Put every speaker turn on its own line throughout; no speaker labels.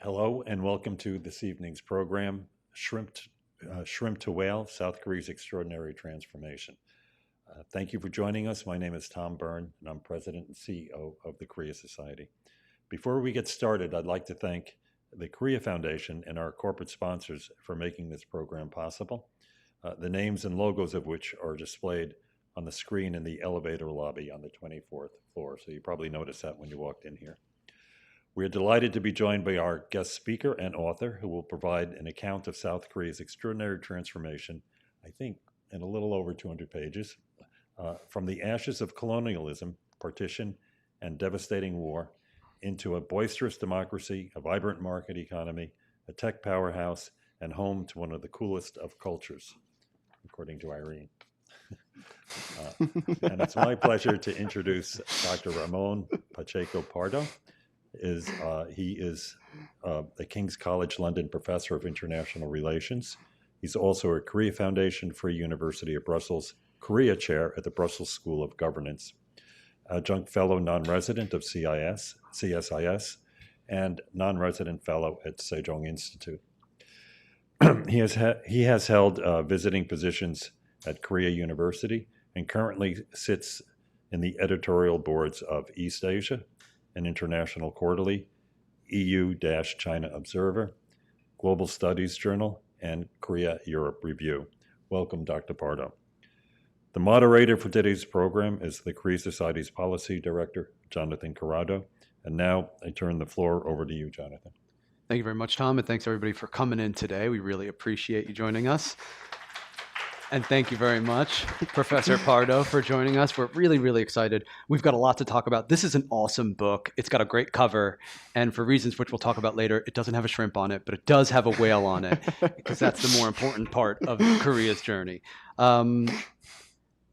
Hello and welcome to this evening's program, Shrimp to Whale, South Korea's Extraordinary Transformation. Thank you for joining us. My name is Tom Byrne, and I'm President and CEO of the Korea Society. Before we get started, I'd like to thank the Korea Foundation and our corporate sponsors for making this program possible, the names and logos of which are displayed on the screen in the elevator lobby on the 24th floor. So you probably noticed that when you walked in here. We are delighted to be joined by our guest speaker and author who will provide an account of South Korea's extraordinary transformation, I think in a little over 200 pages, from the ashes of colonialism, partition, and devastating war into a boisterous democracy, a vibrant market economy, a tech powerhouse, and home to one of the coolest of cultures, according to Irene. And it's my pleasure to introduce Dr. Ramon Pacheco Pardo. He is the King's College London Professor of International Relations. He's also a Korea Foundation Free University of Brussels Korea Chair at the Brussels School of Governance, Adjunct Fellow Non-Resident of CSIS, and Non-Resident Fellow at Sejong Institute. He has held visiting positions at Korea University and currently sits in the editorial boards of East Asia, an International Quarterly, EU-China Observer, Global Studies Journal, and Korea-Europe Review. Welcome, Dr. Pardo. The moderator for today's program is the Korea Society's Policy Director, Jonathan Corrado. And now I turn the floor over to you, Jonathan.
Thank you very much, Tom, and thanks everybody for coming in today. We really appreciate you joining us. And thank you very much, Professor Pardo, for joining us. We're really, really excited. We've got a lot to talk about. This is an awesome book. It's got a great cover. And for reasons which we'll talk about later, it doesn't have a shrimp on it, but it does have a whale on it, because that's the more important part of Korea's journey.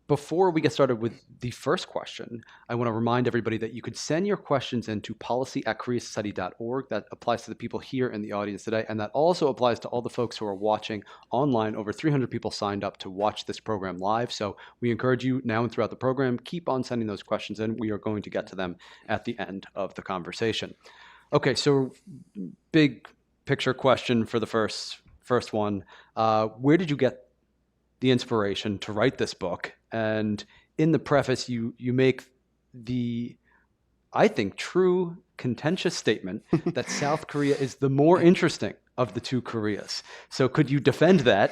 Before we get started with the first question, I want to remind everybody that you could send your questions into policy@koreasociety.org. That applies to the people here in the audience today, and that also applies to all the folks who are watching online. Over 300 people signed up to watch this program live, so we encourage you now and throughout the program, keep on sending those questions in. We are going to get to them at the end of the conversation. Okay, so big picture question for the first one. Where did you get the inspiration to write this book? And in the preface, you make the, I think, true contentious statement that South Korea is the more interesting of the two Koreas. So could you defend that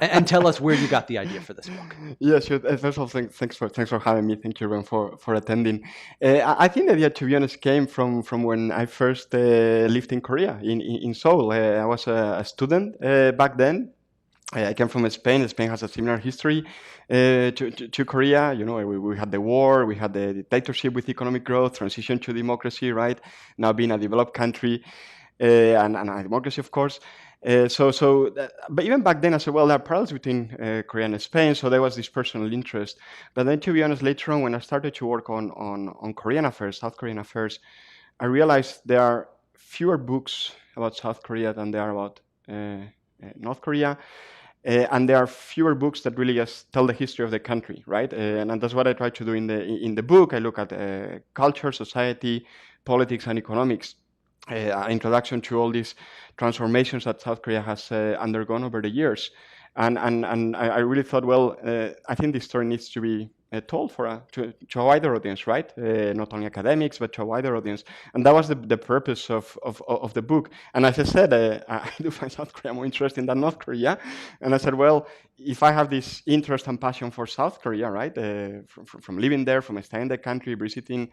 and tell us where you got the idea for this book?
Yeah, sure. First of all, thanks for having me. Thank you, Ron, for attending. I think the idea, to be honest, came from when I first lived in Korea, in Seoul. I was a student back then. I came from Spain. Spain has a similar history to Korea. You know, we had the war, we had the dictatorship with economic growth, transition to democracy, right? Now being a developed country and a democracy, of course. But even back then, I said, well, there are parallels between Korea and Spain, so there was this personal interest. But then, to be honest, later on, when I started to work on Korean affairs, South Korean affairs, I realized there are fewer books about South Korea than there are about North Korea. And there are fewer books that really just tell the history of the country, right? And that's what I try to do in the book. I look at culture, society, politics, and economics. Introduction to all these transformations that South Korea has undergone over the years. And I really thought, well, I think this story needs to be told to a wider audience, right? Not only academics, but to a wider audience. And that was the purpose of the book. And as I said, I do find South Korea more interesting than North Korea. And I said, well, if I have this interest and passion for South Korea, right, from living there, from staying in the country, visiting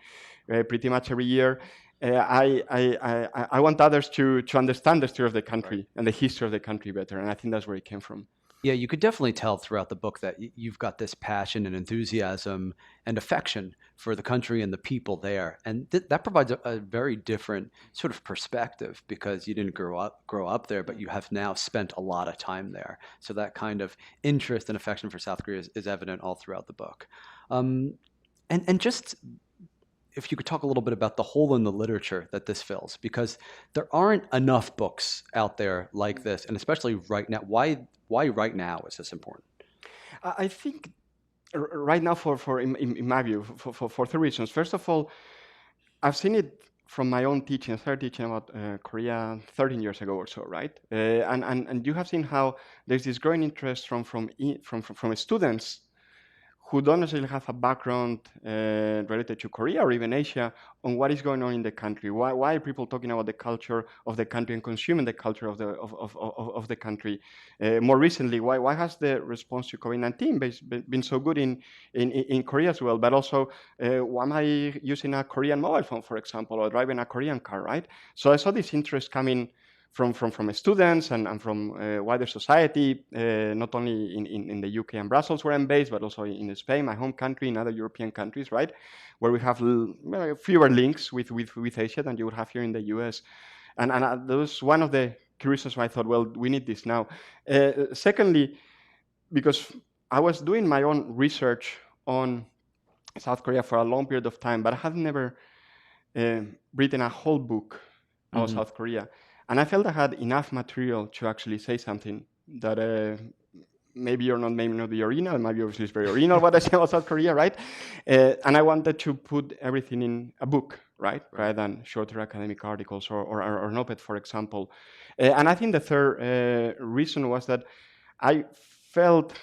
pretty much every year, I want others to understand the story of the country and the history of the country better. And I think that's where it came from.
Yeah, you could definitely tell throughout the book that you've got this passion and enthusiasm and affection for the country and the people there. And that provides a very different sort of perspective, because you didn't grow up there, but you have now spent a lot of time there. So that kind of interest and affection for South Korea is evident all throughout the book. And just if you could talk a little bit about the hole in the literature that this fills, because there aren't enough books out there like this, and especially right now. Why right now is this important?
I think right now, in my view, for three reasons. First of all, I've seen it from my own teaching. I started teaching about Korea 13 years ago or so, right? And you have seen how there's this growing interest from students who don't necessarily have a background related to Korea or even Asia on what is going on in the country. Why are people talking about the culture of the country and consuming the culture of the country? More recently, why has the response to COVID-19 been so good in Korea as well? But also, why am I using a Korean mobile phone, for example, or driving a Korean car, right? So I saw this interest coming from students and from wider society, not only in the UK and Brussels where I'm based, but also in Spain, my home country, in other European countries, right, where we have fewer links with Asia than you would have here in the US. And that was one of the key reasons why I thought, well, we need this now. Secondly, because I was doing my own research on South Korea for a long period of time, but I had never written a whole book about South Korea. And I felt I had enough material to actually say something that maybe you're not, maybe not the original, maybe obviously it's very original what I say about South Korea, right? And I wanted to put everything in a book, right? Rather than shorter academic articles or an op-ed, for example. And I think the third reason was that I felt,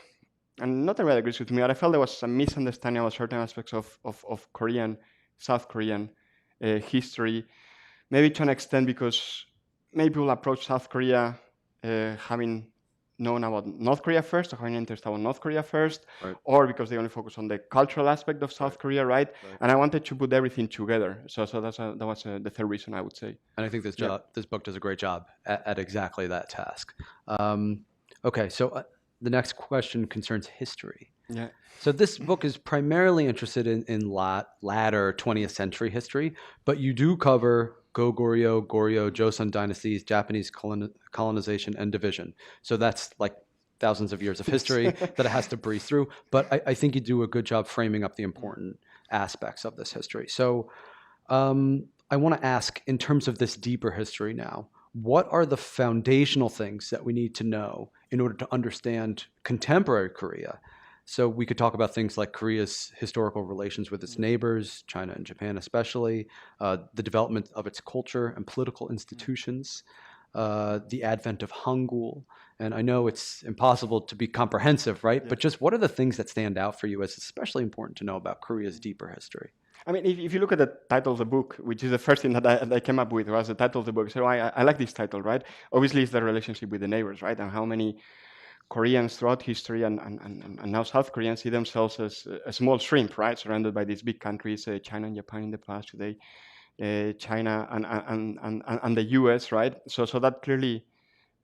and not everybody agrees with me, but I felt there was a misunderstanding about certain aspects of Korean, South Korean history, maybe to an extent because many people approach South Korea having known about North Korea first, or having interest about North Korea first, or because they only focus on the cultural aspect of South Korea, right? And I wanted to put everything together. So that was the third reason, I would say.
And I think this book does a great job at exactly that task. Okay, so the next question concerns history.
Yeah.
So this book is primarily interested in latter 20th century history, but you do cover Goryeo, Joseon dynasties, Japanese colonization and division. So that's like thousands of years of history that it has to breeze through. But I think you do a good job framing up the important aspects of this history. So I want to ask, in terms of this deeper history now, what are the foundational things that we need to know in order to understand contemporary Korea? So we could talk about things like Korea's historical relations with its neighbors, China and Japan especially, the development of its culture and political institutions, the advent of Hangul. And I know it's impossible to be comprehensive, right? Yeah. But just what are the things that stand out for you as especially important to know about Korea's deeper history?
I mean, if you look at the title of the book, which is the first thing that I came up with, was the title of the book. So I like this title, right? Obviously, it's the relationship with the neighbors, right? And how many Koreans throughout history and now South Koreans see themselves as a small shrimp, right? Surrounded by these big countries, China and Japan in the past, today China and the US, right? So that clearly,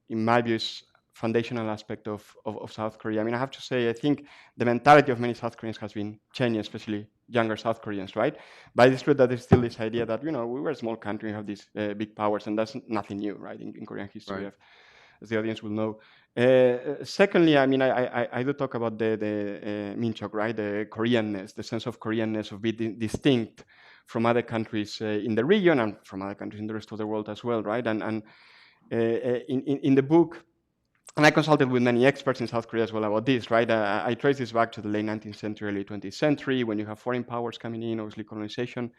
in my view, is foundational aspect of South Korea. I mean, I have to say, I think the mentality of many South Koreans has been changing, especially younger South Koreans, right? But it's true that there's still this idea that, we were a small country, we have these big powers, and that's nothing new, right, in Korean history, right, as the audience will know. Secondly, I mean, I do talk about the Minchok, right, the Koreanness, the sense of Koreanness, of being distinct from other countries in the region and from other countries in the rest of the world as well, right? And in the book, and I consulted with many experts in South Korea as well about this, right? I trace this back to the late 19th century, early 20th century, when you have foreign powers coming in, obviously colonization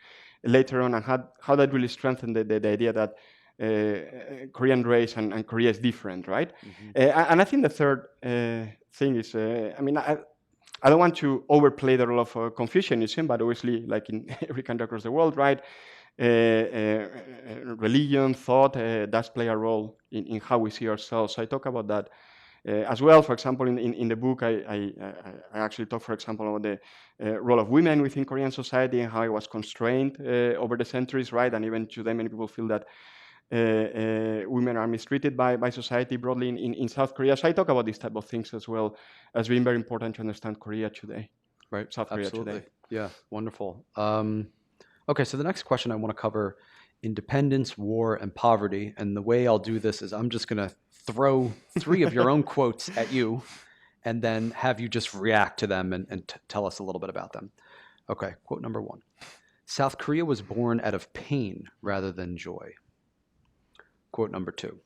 later on, and how that really strengthened the idea that Korean race and Korea is different, right? Mm-hmm. And I think the third thing is, I mean, I don't want to overplay the role of Confucianism, but obviously, like in every country across the world, right? Religion, thought does play a role in how we see ourselves. So I talk about that as well. For example, in the book, I actually talk, for example, about the role of women within Korean society and how it was constrained over the centuries, right? And even today, many people feel that women are mistreated by society broadly in South Korea. So I talk about these type of things as well as being very important to understand Korea today.
Right,
South Korea today.
Yeah, wonderful. Okay, so the next question I want to cover independence, war, and poverty. And the way I'll do this is I'm just going to throw 3 of your own quotes at you and then have you just react to them and tell us a little bit about them. Okay, quote number 1. South Korea was born out of pain rather than joy. Quote number 2.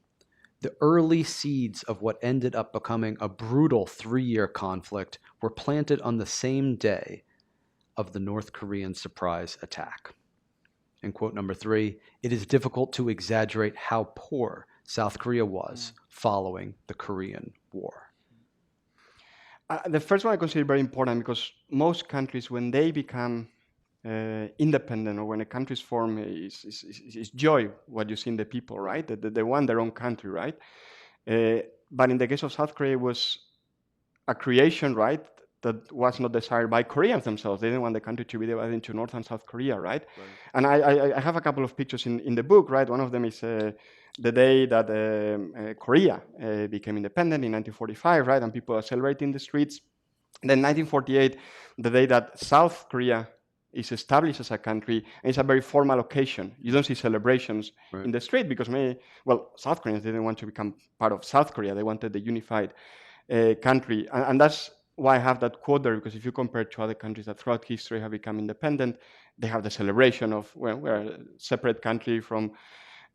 The early seeds of what ended up becoming a brutal 3-year conflict were planted on the same day of the North Korean surprise attack. in quote number 3, it is difficult to exaggerate how poor South Korea was following the Korean War.
The first one I consider very important because most countries, when they become independent or when a country is formed, is joy what you see in the people, right? They want their own country, right? But in the case of South Korea, it was a creation, right, that was not desired by Koreans themselves. They didn't want the country to be divided into North and South Korea, right? And I have a couple of pictures in the book, right? One of them is the day that Korea became independent in 1945, right? And people are celebrating the streets. Then 1948, the day that South Korea is established as a country, and it's a very formal occasion. You don't see celebrations in the street because South Koreans didn't want to become part of South Korea. They wanted the unified country. And that's why I have that quote there, because if you compare to other countries that throughout history have become independent, they have the celebration of, well, we're a separate country from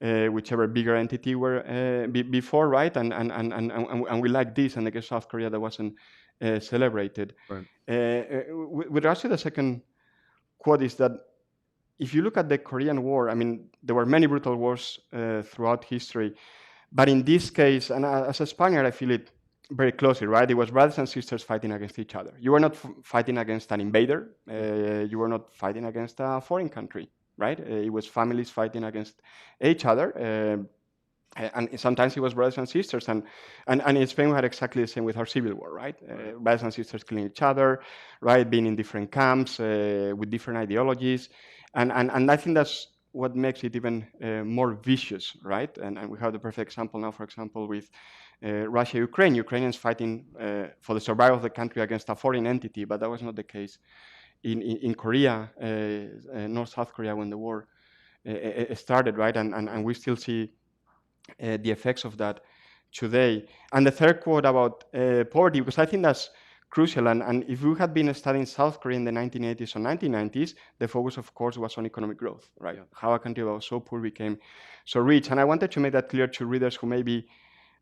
whichever bigger entity were before, right? And we like this, and I guess South Korea that wasn't celebrated.
Right.
With regards to the second quote is that if you look at the Korean War, I mean, there were many brutal wars throughout history, but in this case, and as a Spaniard, I feel it very closely, right? It was brothers and sisters fighting against each other. You were not fighting against an invader. You were not fighting against a foreign country, right? It was families fighting against each other. And sometimes it was brothers and sisters. And in Spain, we had exactly the same with our civil war, right? Brothers and sisters killing each other, right? Being in different camps with different ideologies. And I think that's what makes it even more vicious, right? And we have the perfect example now, for example, with Russia, Ukraine. Ukrainians fighting for the survival of the country against a foreign entity, but that was not the case in Korea, North South Korea, when the war started, right? And we still see the effects of that today. And the third quote about poverty, because I think that's crucial. And if we had been studying South Korea in the 1980s or 1990s, the focus, of course, was on economic growth, right? Yeah. How a country that was so poor became so rich. And I wanted to make that clear to readers who may be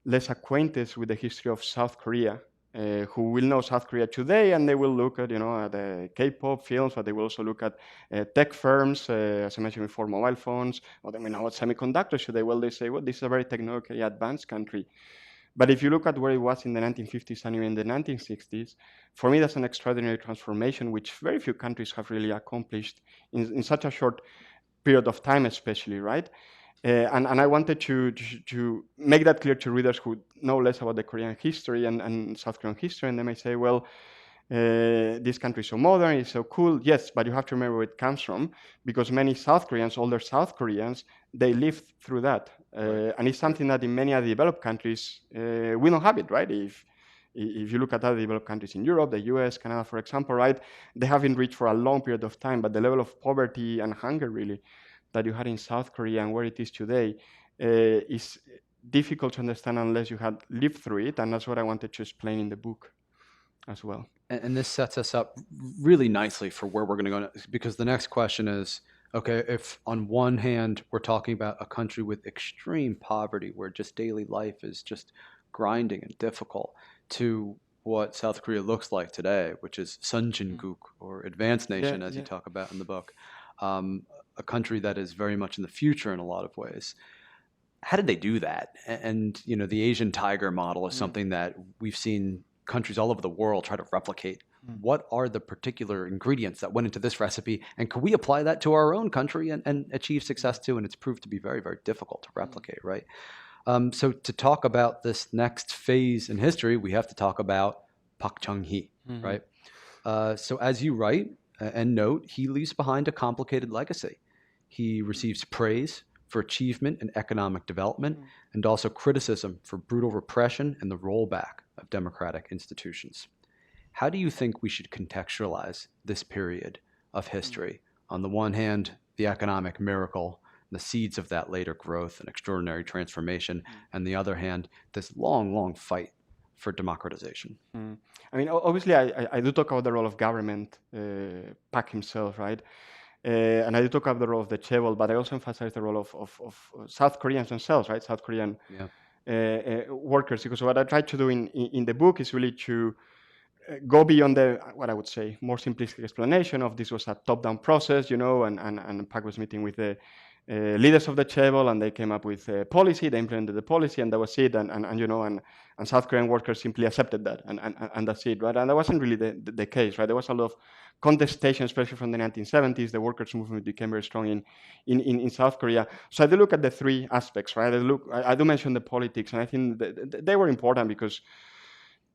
less acquainted with the history of South Korea, who will know South Korea today, and they will look at, at K-pop films, but they will also look at tech firms, as I mentioned before, mobile phones, or they may know what semiconductors today. Well, they say, well, this is a very technologically advanced country. But if you look at where it was in the 1950s and even in the 1960s, for me, that's an extraordinary transformation, which very few countries have really accomplished in such a short period of time, especially, right? And I wanted to make that clear to readers who know less about the Korean history and South Korean history, and they may say, well, this country is so modern, it's so cool. Yes, but you have to remember where it comes from, because many South Koreans, older South Koreans, they lived through that. And it's something that in many other developed countries, we don't have it, right? If you look at other developed countries in Europe, the US, Canada, for example, right, they have been rich for a long period of time, but the level of poverty and hunger really that you had in South Korea and where it is today is difficult to understand unless you had lived through it, and that's what I wanted to explain in the book as well.
And this sets us up really nicely for where we're going to go next, because the next question is, okay, if on one hand we're talking about a country with extreme poverty where just daily life is just grinding and difficult, to what South Korea looks like today, which is Sunjin-guk, or advanced nation, as you talk about in the book, a country that is very much in the future in a lot of ways. How did they do that? And the Asian tiger model is something that we've seen countries all over the world try to replicate. What are the particular ingredients that went into this recipe, and can we apply that to our own country and achieve success too? And it's proved to be very, very difficult to replicate, right? So to talk about this next phase in history, we have to talk about Park Chung-hee, right? So as you write and note, he leaves behind a complicated legacy. He receives praise for achievement in economic development and also criticism for brutal repression and the rollback of democratic institutions. How do you think we should contextualize this period of history? On the one hand, the economic miracle, the seeds of that later growth and extraordinary transformation, and the other hand, this long, long fight for democratization.
I mean, obviously, I do talk about the role of government, Pak himself, right? And I do talk about the role of the chaebol, but I also emphasize the role of South Koreans themselves, right? South Korean workers, because what I try to do in the book is really to go beyond the, what I would say, more simplistic explanation of this was a top-down process, and Pac was meeting with the leaders of the Chaebol, and they came up with a policy, they implemented the policy, and that was it, and South Korean workers simply accepted that, and that's it, right? And that wasn't really the case, right? There was a lot of contestation, especially from the 1970s. The workers' movement became very strong in South Korea. So I do look at the three aspects, right? I do mention the politics, and I think they were important because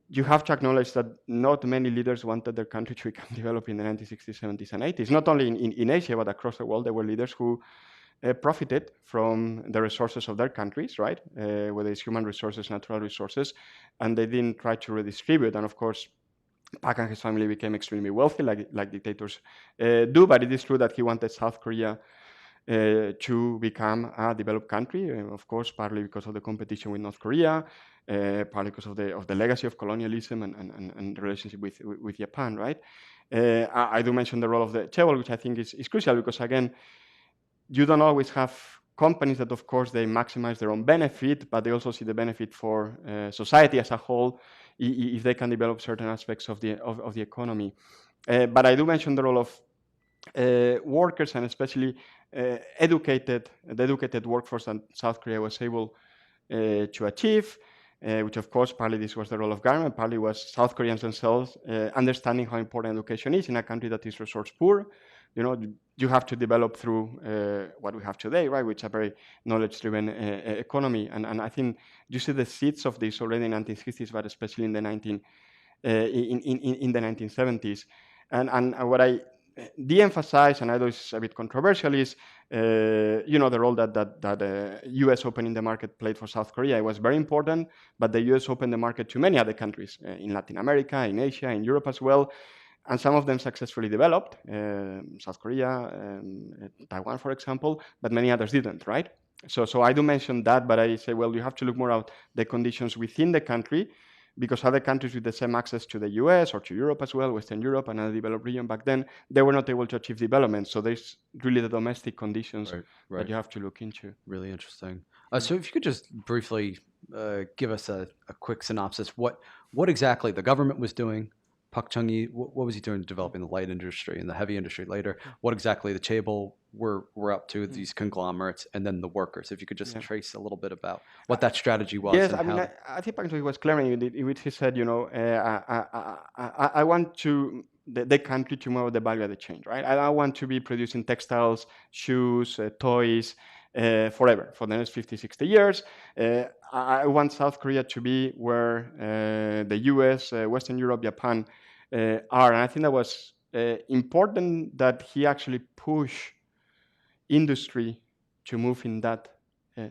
you have to acknowledge that not many leaders wanted their country to become developed in the 1960s, 70s, and 80s. Not only in Asia, but across the world, there were leaders who profited from the resources of their countries, right? Whether it's human resources, natural resources, and they didn't try to redistribute. And of course, Park and his family became extremely wealthy, like dictators do. But it is true that he wanted South Korea to become a developed country, of course, partly because of the competition with North Korea, partly because of the legacy of colonialism and the relationship with Japan, right? I do mention the role of the Chaebol, which I think is crucial because, again, you don't always have companies that, of course, they maximize their own benefit, but they also see the benefit for society as a whole if they can develop certain aspects of the economy. But I do mention the role of workers, and especially the educated workforce that South Korea was able to achieve, which of course partly this was the role of government, partly was South Koreans themselves understanding how important education is in a country that is resource poor. You have to develop through what we have today, right, which is a very knowledge-driven economy. And I think you see the seeds of this already in the 1960s, but especially in the 1970s. And what I de-emphasize, and I know it's a bit controversial, is the role that U.S. opening the market played for South Korea. It was very important, but the U.S. opened the market to many other countries in Latin America, in Asia, in Europe as well, and some of them successfully developed, South Korea, Taiwan, for example, but many others didn't, right? So I do mention that, but I say, well, you have to look more at the conditions within the country, because other countries with the same access to the US or to Europe as well, Western Europe and other developed region back then, they were not able to achieve development. So there's really the domestic conditions that you have to look into.
Really interesting. So if you could just briefly give us a quick synopsis, what exactly the government was doing, Park Chung-hee, what was he doing developing the light industry and the heavy industry later? What exactly the Chaebol were up to, these conglomerates, and then the workers? If you could just trace a little bit about what that strategy was.
Yes, I mean, I think Park Chung-hee was clear in which he said, I want the country to move the value of the chain, right? I don't want to be producing textiles, shoes, toys, forever, for the next 50, 60 years. I want South Korea to be where the US, Western Europe, Japan are. And I think that was important that he actually pushed industry to move in that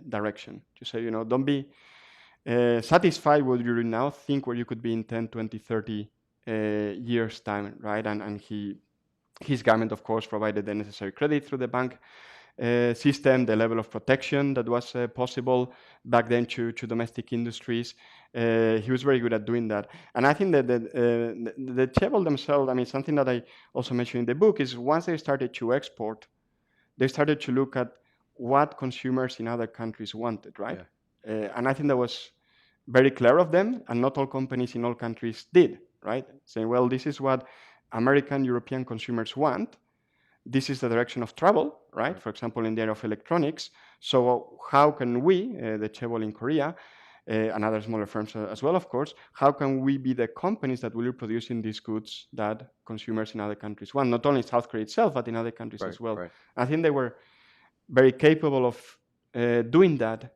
direction. To say, don't be satisfied with what you're now, think where you could be in 10, 20, 30 years' time, right? And his government, of course, provided the necessary credit through the bank system, the level of protection that was possible back then to domestic industries. He was very good at doing that. And I think that the Chaebol themselves, I mean, something that I also mentioned in the book is once they started to export, they started to look at what consumers in other countries wanted, right? Yeah. And I think that was very clear of them, and not all companies in all countries did, right? Saying, well, this is what American, European consumers want. This is the direction of travel, right? For example, in the area of electronics. So how can we, the Chaebol in Korea, and other smaller firms as well, of course, how can we be the companies that will be producing these goods that consumers in other countries want? Not only South Korea itself, but in other countries as well. Right. I think they were very capable of doing that.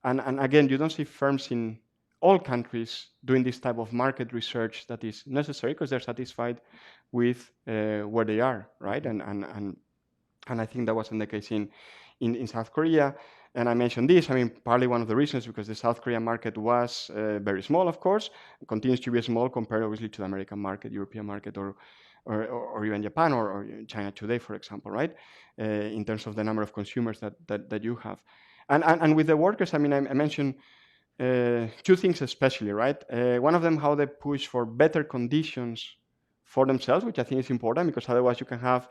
And again, you don't see firms in all countries doing this type of market research that is necessary because they're satisfied with where they are, right? And I think that wasn't the case in South Korea. And I mentioned this, I mean, partly one of the reasons because the South Korean market was very small, of course, continues to be small compared obviously to the American market, European market, or even Japan or China today, for example, right? In terms of the number of consumers that you have. And with the workers, I mean, I mentioned two things especially, right? One of them, how they push for better conditions for themselves, which I think is important because otherwise you can have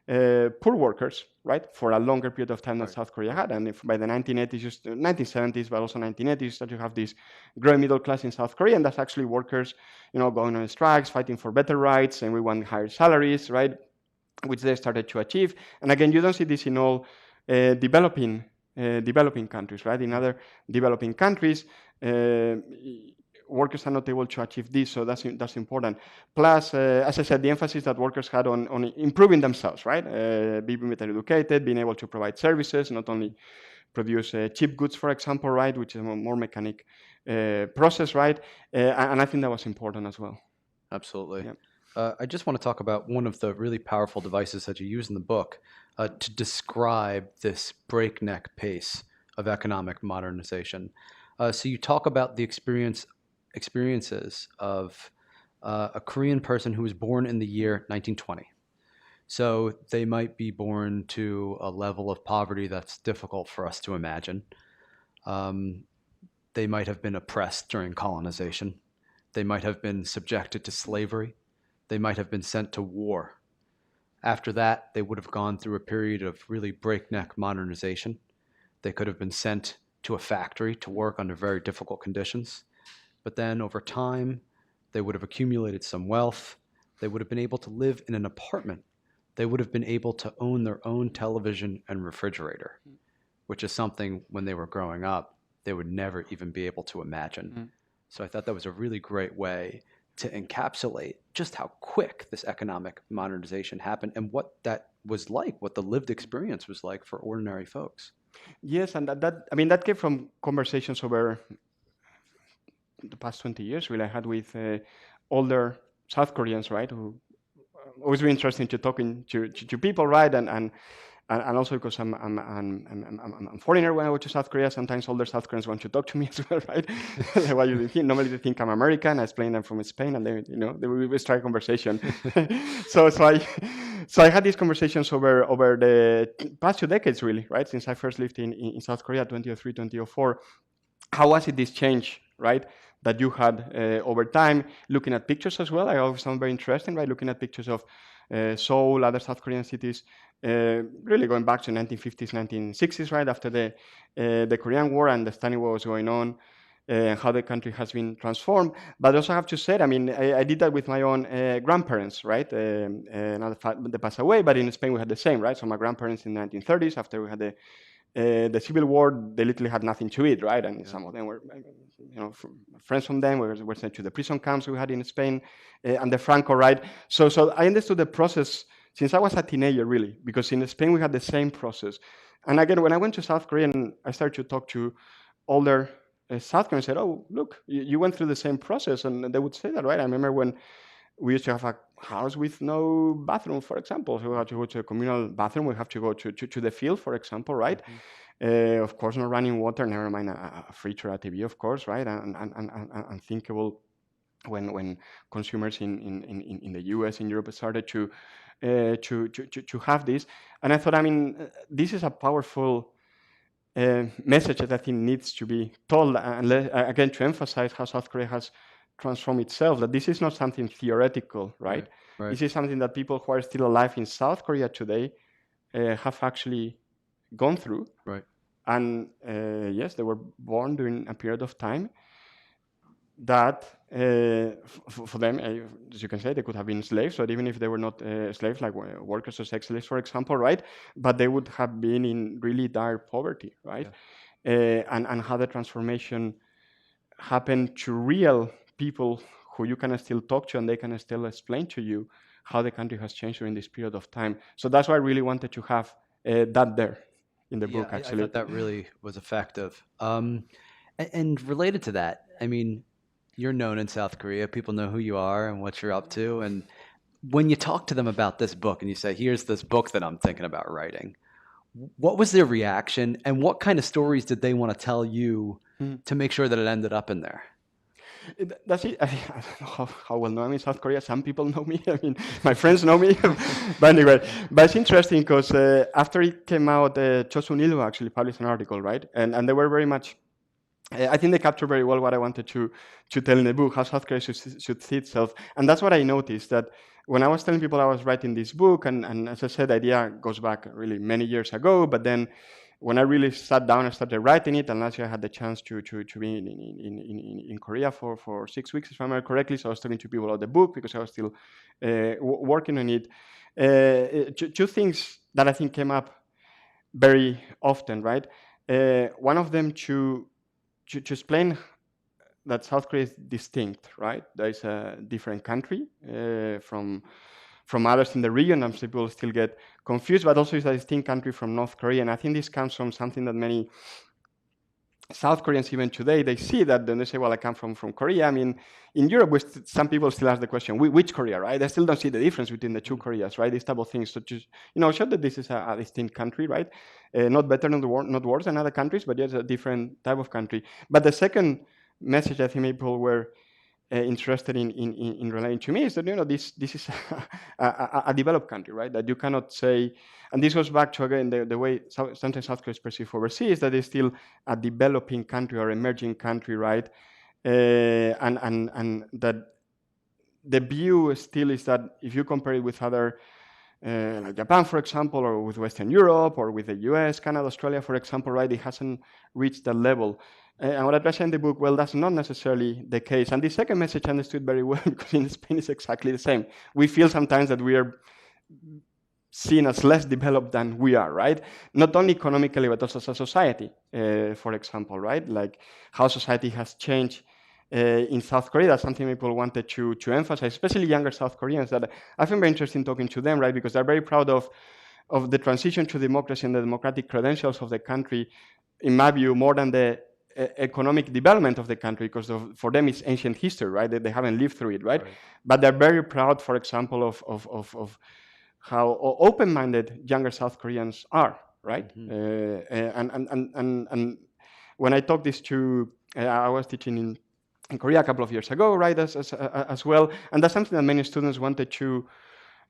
poor workers, right, for a longer period of time than
Right.
South Korea had. And if by the 1980s, 1970s, but also 1980s, you start to have this growing middle class in South Korea, and that's actually workers, going on strikes, fighting for better rights, and we want higher salaries, right, which they started to achieve. And again, you don't see this in all developing countries, right? In other developing countries, workers are not able to achieve this, so that's important. Plus, as I said, the emphasis that workers had on improving themselves, right? Being better educated, being able to provide services, not only produce cheap goods, for example, right, which is a more mechanic process, right? And I think that was important as well.
Absolutely.
Yeah.
I just want to talk about one of the really powerful devices that you use in the book to describe this breakneck pace of economic modernization. So you talk about the experiences of a Korean person who was born in the year 1920. So they might be born to a level of poverty that's difficult for us to imagine. They might have been oppressed during colonization. They might have been subjected to slavery. They might have been sent to war. After that, they would have gone through a period of really breakneck modernization. They could have been sent to a factory to work under very difficult conditions. But then over time, they would have accumulated some wealth. They would have been able to live in an apartment. They would have been able to own their own television and refrigerator, which is something when they were growing up, they would never even be able to imagine. So I thought that was a really great way to encapsulate just how quick this economic modernization happened and what that was like, what the lived experience was like for ordinary folks.
Yes, and that came from conversations over the past 20 years, really, I had with older South Koreans, right, who always been interesting to talking to people, right, and also because I'm foreigner when I go to South Korea. Sometimes older South Koreans want to talk to me as well, right? Like, what do you think? Normally they think I'm American. I explain I'm from Spain, and they will start a conversation. so I had these conversations over the past 2 decades, really, right? Since I first lived in South Korea, 2003, 2004. How was it this change, right, that you had over time? Looking at pictures as well, I always found very interesting, right? Looking at pictures of Seoul, other South Korean cities, really going back to 1950s, 1960s, right, after the Korean War, understanding what was going on, how the country has been transformed. But also I have to say, I mean, I did that with my own grandparents, right? They passed away, but in Spain we had the same, right? So my grandparents in the 1930s, after we had the Civil War, they literally had nothing to eat, right? And some of them were, friends from them were sent to the prison camps we had in Spain, and the Franco, right? So I understood the process since I was a teenager, really, because in Spain we had the same process. And again, when I went to South Korea and I started to talk to older South Koreans, said, "Oh, look, you went through the same process," and they would say that, right? I remember when we used to have a house with no bathroom, for example. So we had to go to a communal bathroom. We have to go to the field, for example, right? Of course, no running water, never mind a fridge or a TV, of course, right? And unthinkable when consumers in the US, in Europe, started to have this. And I thought, I mean, this is a powerful message that I think needs to be told, and again, to emphasize how South Korea has transform itself, that this is not something theoretical, right?
Right.
This is something that people who are still alive in South Korea today have actually gone through.
Right.
And yes, they were born during a period of time that for them, as you can say, they could have been slaves, or even if they were not slaves, like workers or sex slaves, for example, right? But they would have been in really dire poverty, right? Yeah. And how the transformation happened to real people who you can still talk to, and they can still explain to you how the country has changed during this period of time. So that's why I really wanted to have that there in the book, actually.
I thought that really was effective. And related to that, I mean, you're known in South Korea. People know who you are and what you're up to. And when you talk to them about this book and you say, here's this book that I'm thinking about writing, what was their reaction, and what kind of stories did they want to tell you to make sure that it ended up in there?
That's it. I don't know how well known I'm in South Korea. Some people know me. I mean, my friends know me. But anyway, but it's interesting because after it came out, Chosun Ilbo actually published an article, right? And they were very much I think they capture very well what I wanted to tell in the book, how South Korea should see itself. And that's what I noticed, that when I was telling people I was writing this book, and as I said, the idea goes back really many years ago, but then when I really sat down and started writing it, and last year I had the chance to be in Korea for 6 weeks, if I remember correctly, so I was telling to people about the book because I was still working on it. Two things that I think came up very often, right? One of them to explain that South Korea is distinct, right? There is a different country from others in the region, and people still get confused, but also it's a distinct country from North Korea. And I think this comes from something that many South Koreans, even today, they see that, then they say, well, I come from Korea. I mean, in Europe, some people still ask the question, which Korea, right? They still don't see the difference between the two Koreas, right? These type of things. So just, show that this is a distinct country, right? Not better, not worse than other countries, but just a different type of country. But the second message I think people were interested in relating to me is that, this is a developed country, right? That you cannot say, and this goes back to, again, the way sometimes South Korea is perceived overseas, that it's still a developing country or emerging country, right? And that the view still is that if you compare it with other, like Japan, for example, or with Western Europe, or with the US, Canada, Australia, for example, right, it hasn't reached that level. And what I try to say in the book, well, that's not necessarily the case. And the second message I understood very well, because in Spain it's exactly the same. We feel sometimes that we are seen as less developed than we are, right? Not only economically, but also as a society, for example, right? Like how society has changed in South Korea. That's something people wanted to emphasize, especially younger South Koreans, that I find very interesting talking to them, right? Because they're very proud of the transition to democracy and the democratic credentials of the country, in my view, more than the economic development of the country, because for them it's ancient history, right? They haven't lived through it, right? But they're very proud, for example, of how open-minded younger South Koreans are, right? And when I talk this to, I was teaching in Korea a couple of years ago, right, as well, and that's something that many students wanted to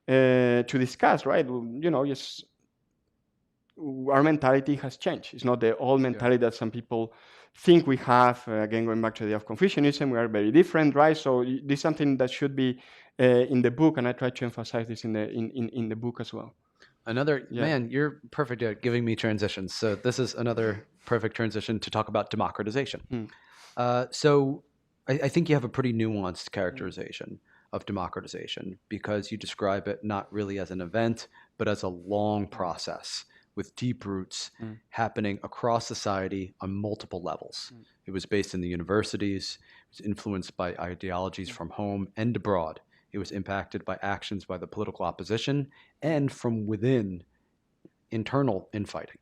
discuss, right? Just our mentality has changed. It's not the old mentality that some people think we have. Again, going back to the idea of Confucianism, we are very different, right? So this is something that should be in the book, and I try to emphasize this in the book as well.
Man, you're perfect at giving me transitions. So this is another perfect transition to talk about democratization. So I think you have a pretty nuanced characterization of democratization, because you describe it not really as an event, but as a long process with deep roots happening across society on multiple levels. It was based in the universities. It was influenced by ideologies from home and abroad. It was impacted by actions by the political opposition and from within internal infighting.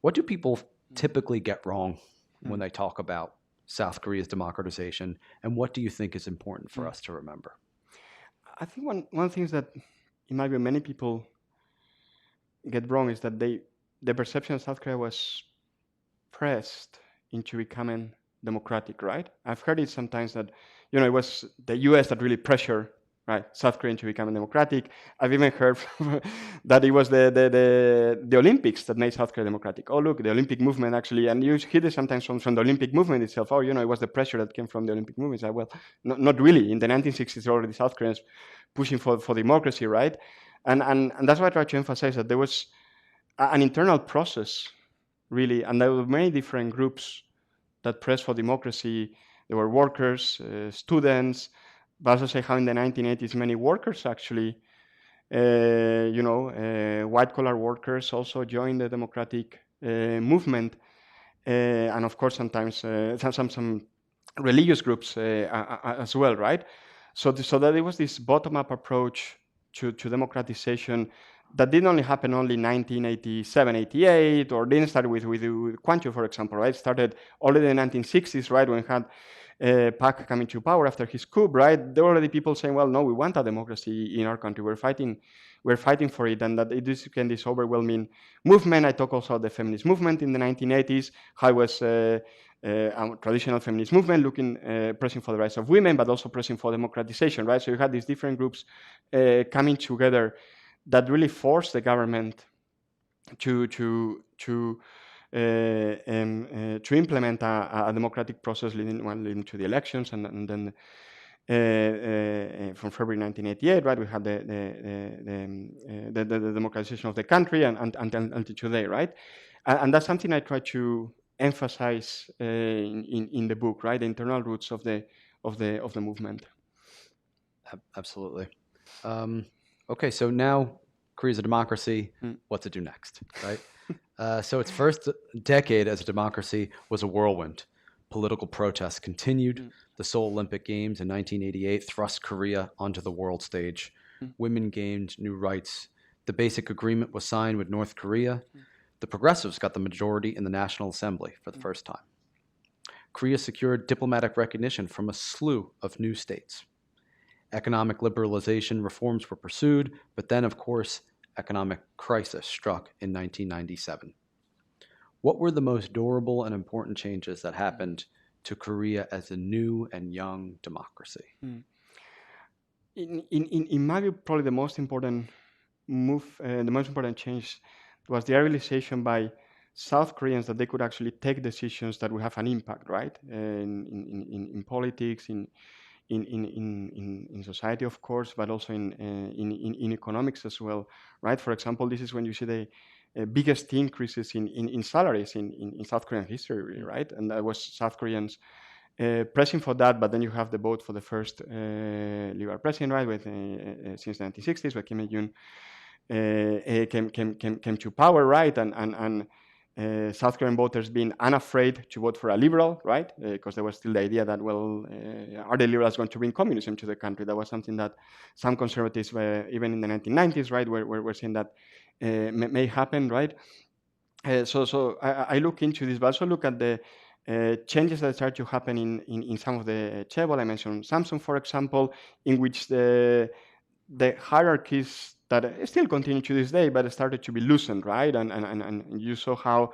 What do people typically get wrong when they talk about South Korea's democratization, and what do you think is important for us to remember?
I think one of the things that, in my view, many people get wrong is that the perception of South Korea was pressed into becoming democratic, right? I've heard it sometimes that, it was the US that really pressured, right, South Korea into becoming democratic. I've even heard that it was the Olympics that made South Korea democratic. Oh, look, the Olympic movement actually, and you hear this sometimes from the Olympic movement itself. Oh, it was the pressure that came from the Olympic movement. Like, well, not really. In the 1960s, already South Koreans pushing for democracy, right? And that's why I try to emphasize that there was an internal process, really, and there were many different groups that pressed for democracy. There were workers, students, but also say how in the 1980s many workers actually, white-collar workers also joined the democratic movement, and of course sometimes some religious groups as well, right? So that it was this bottom-up approach to democratization that didn't only happen only in 1987, 88, or didn't start with Kwanchu, for example, right? It started already in the 1960s, right, when we had Park coming to power after his coup, right? There were already people saying, well, no, we want a democracy in our country. We're fighting for it, and that it is again this overwhelming movement. I talk also about the feminist movement in the 1980s, how it was a traditional feminist movement looking, pressing for the rights of women, but also pressing for democratization, right? So you had these different groups coming together that really forced the government to to implement a democratic process leading to the elections, and then from February 1988, right, we had the democratization of the country, and until today, right, and that's something I try to emphasize in the book, right, the internal roots of the movement.
Absolutely. Okay, so now Korea's a democracy. What to do next, right? So its first decade as a democracy was a whirlwind. Political protests continued. The Seoul Olympic Games in 1988 thrust Korea onto the world stage. Women gained new rights. The Basic Agreement was signed with North Korea. The progressives got the majority in the National Assembly for the first time. Korea secured diplomatic recognition from a slew of new states. Economic liberalization reforms were pursued, but then, of course, economic crisis struck in 1997. What were the most durable and important changes that happened to Korea as a new and young democracy?
In my view, probably the most important move, the most important change was the realization by South Koreans that they could actually take decisions that would have an impact, right, in politics, in society, of course, but also in economics as well, right? For example, this is when you see the biggest increases in salaries in South Korean history, really, right? And that was South Koreans pressing for that, but then you have the vote for the first liberal president, right? With since the 1960s, where Kim Il-jung came to power, right? And South Korean voters being unafraid to vote for a liberal, right? Because there was still the idea that, well, are the liberals going to bring communism to the country? That was something that some conservatives, even in the 1990s, right, were saying that may happen, right? So I look into this, but also look at the changes that start to happen in some of the chaebol. I mentioned Samsung, for example, in which the hierarchies that still continue to this day, but started to be loosened, right? And you saw how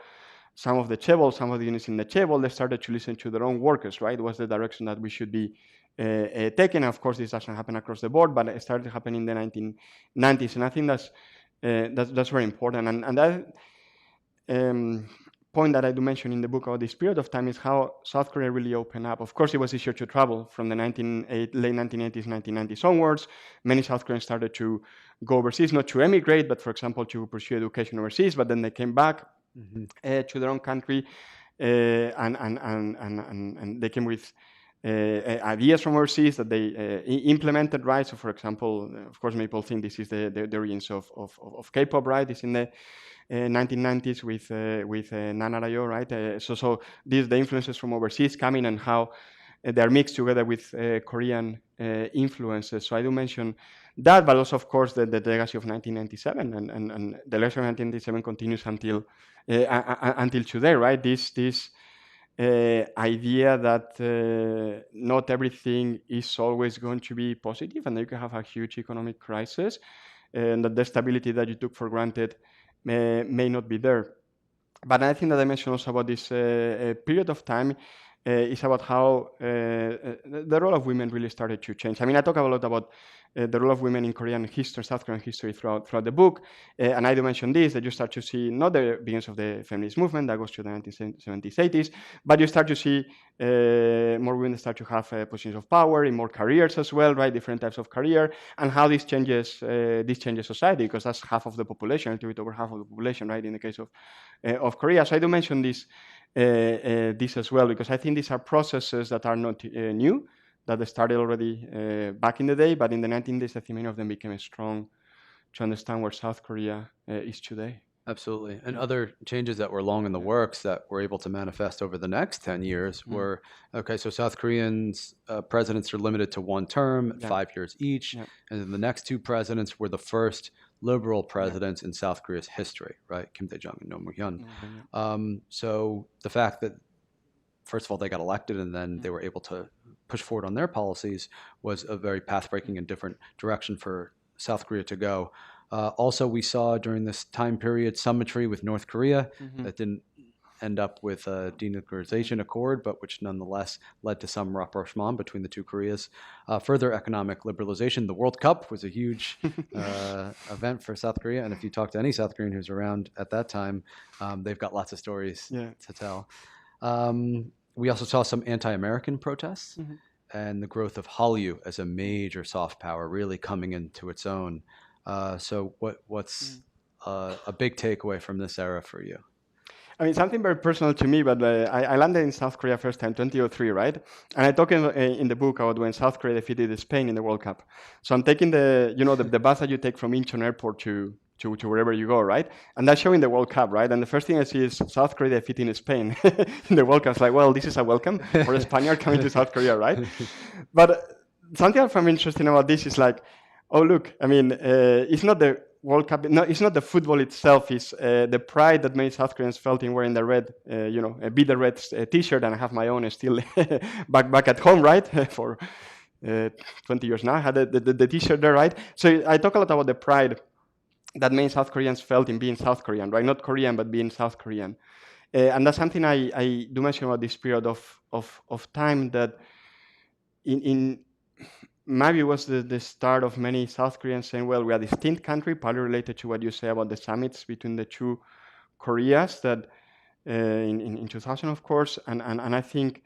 some of the chaebol, some of the units in the chaebol, they started to listen to their own workers, right? It was the direction that we should be taking. Of course, this doesn't happen across the board, but it started happening in the 1990s, and I think that's very important. And that point that I do mention in the book about this period of time is how South Korea really opened up. Of course, it was easier to travel from the late 1980s, 1990s onwards. Many South Koreans started to go overseas, not to emigrate, but for example, to pursue education overseas, but then they came back to their own country, and they came with ideas from overseas that they implemented, right? So, for example, of course, many people think this is the origins of K-pop, right? It's in the 1990s with Nana Rayo, right? So these the influences from overseas coming and how they are mixed together with Korean influences. So I do mention that, but also, of course, the legacy of 1997, and the legacy of 1997 continues until today, right? This idea that not everything is always going to be positive, and you can have a huge economic crisis, and that the stability that you took for granted may not be there. But I think that I mentioned also about this period of time is about how the role of women really started to change. I mean, I talk a lot about the role of women in Korean history, South Korean history throughout the book, and I do mention this, that you start to see not the beginnings of the feminist movement that goes to the 1970s, 80s, but you start to see more women start to have positions of power in more careers as well, right? Different types of career, and how this changes society, because that's half of the population, a little bit over half of the population, right? In the case of Korea. So I do mention this as well, because I think these are processes that are not new, that they started already back in the day, but in the 1990s, I think many of them became strong to understand where South Korea is today.
Absolutely. And other changes that were long in the works that were able to manifest over the next 10 years were, okay, so South Koreans presidents are limited to one term, 5 years each. And then the next two presidents were the first liberal presidents in South Korea's history, right? Kim Dae-jung and Roh Moo-hyun. So the fact that, first of all, they got elected and then they were able to push forward on their policies was a very path-breaking and different direction for South Korea to go. Also, we saw during this time period symmetry with North Korea that didn't end up with a denuclearization accord, but which nonetheless led to some rapprochement between the two Koreas. Further economic liberalization. The World Cup was a huge event for South Korea, and if you talk to any South Korean who's around at that time, they've got lots of stories to tell. We also saw some anti-American protests and the growth of Hallyu as a major soft power really coming into its own. So what's a big takeaway from this era for you?
I mean, something very personal to me, but I landed in South Korea first time, 2003, right? And I talk in the book about when South Korea defeated Spain in the World Cup. So I'm taking the bus that you take from Incheon Airport to wherever you go, right? And that's showing the World Cup, right? And the first thing I see is South Korea defeating Spain in the World Cup. It's like, well, this is a welcome for a Spaniard coming to South Korea, right? But something I find interesting about this is like, oh, look, I mean, it's not the World Cup. No, it's not the football itself. It's the pride that many South Koreans felt in wearing the red, be the red T-shirt, and I have my own still back at home, right? For 20 years now, I had the T-shirt there, right? So I talk a lot about the pride that many South Koreans felt in being South Korean, right? Not Korean, but being South Korean. And that's something I do mention about this period of time that in maybe was the start of many South Koreans saying, well, we are a distinct country, partly related to what you say about the summits between the two Koreas that in 2000, of course. And I think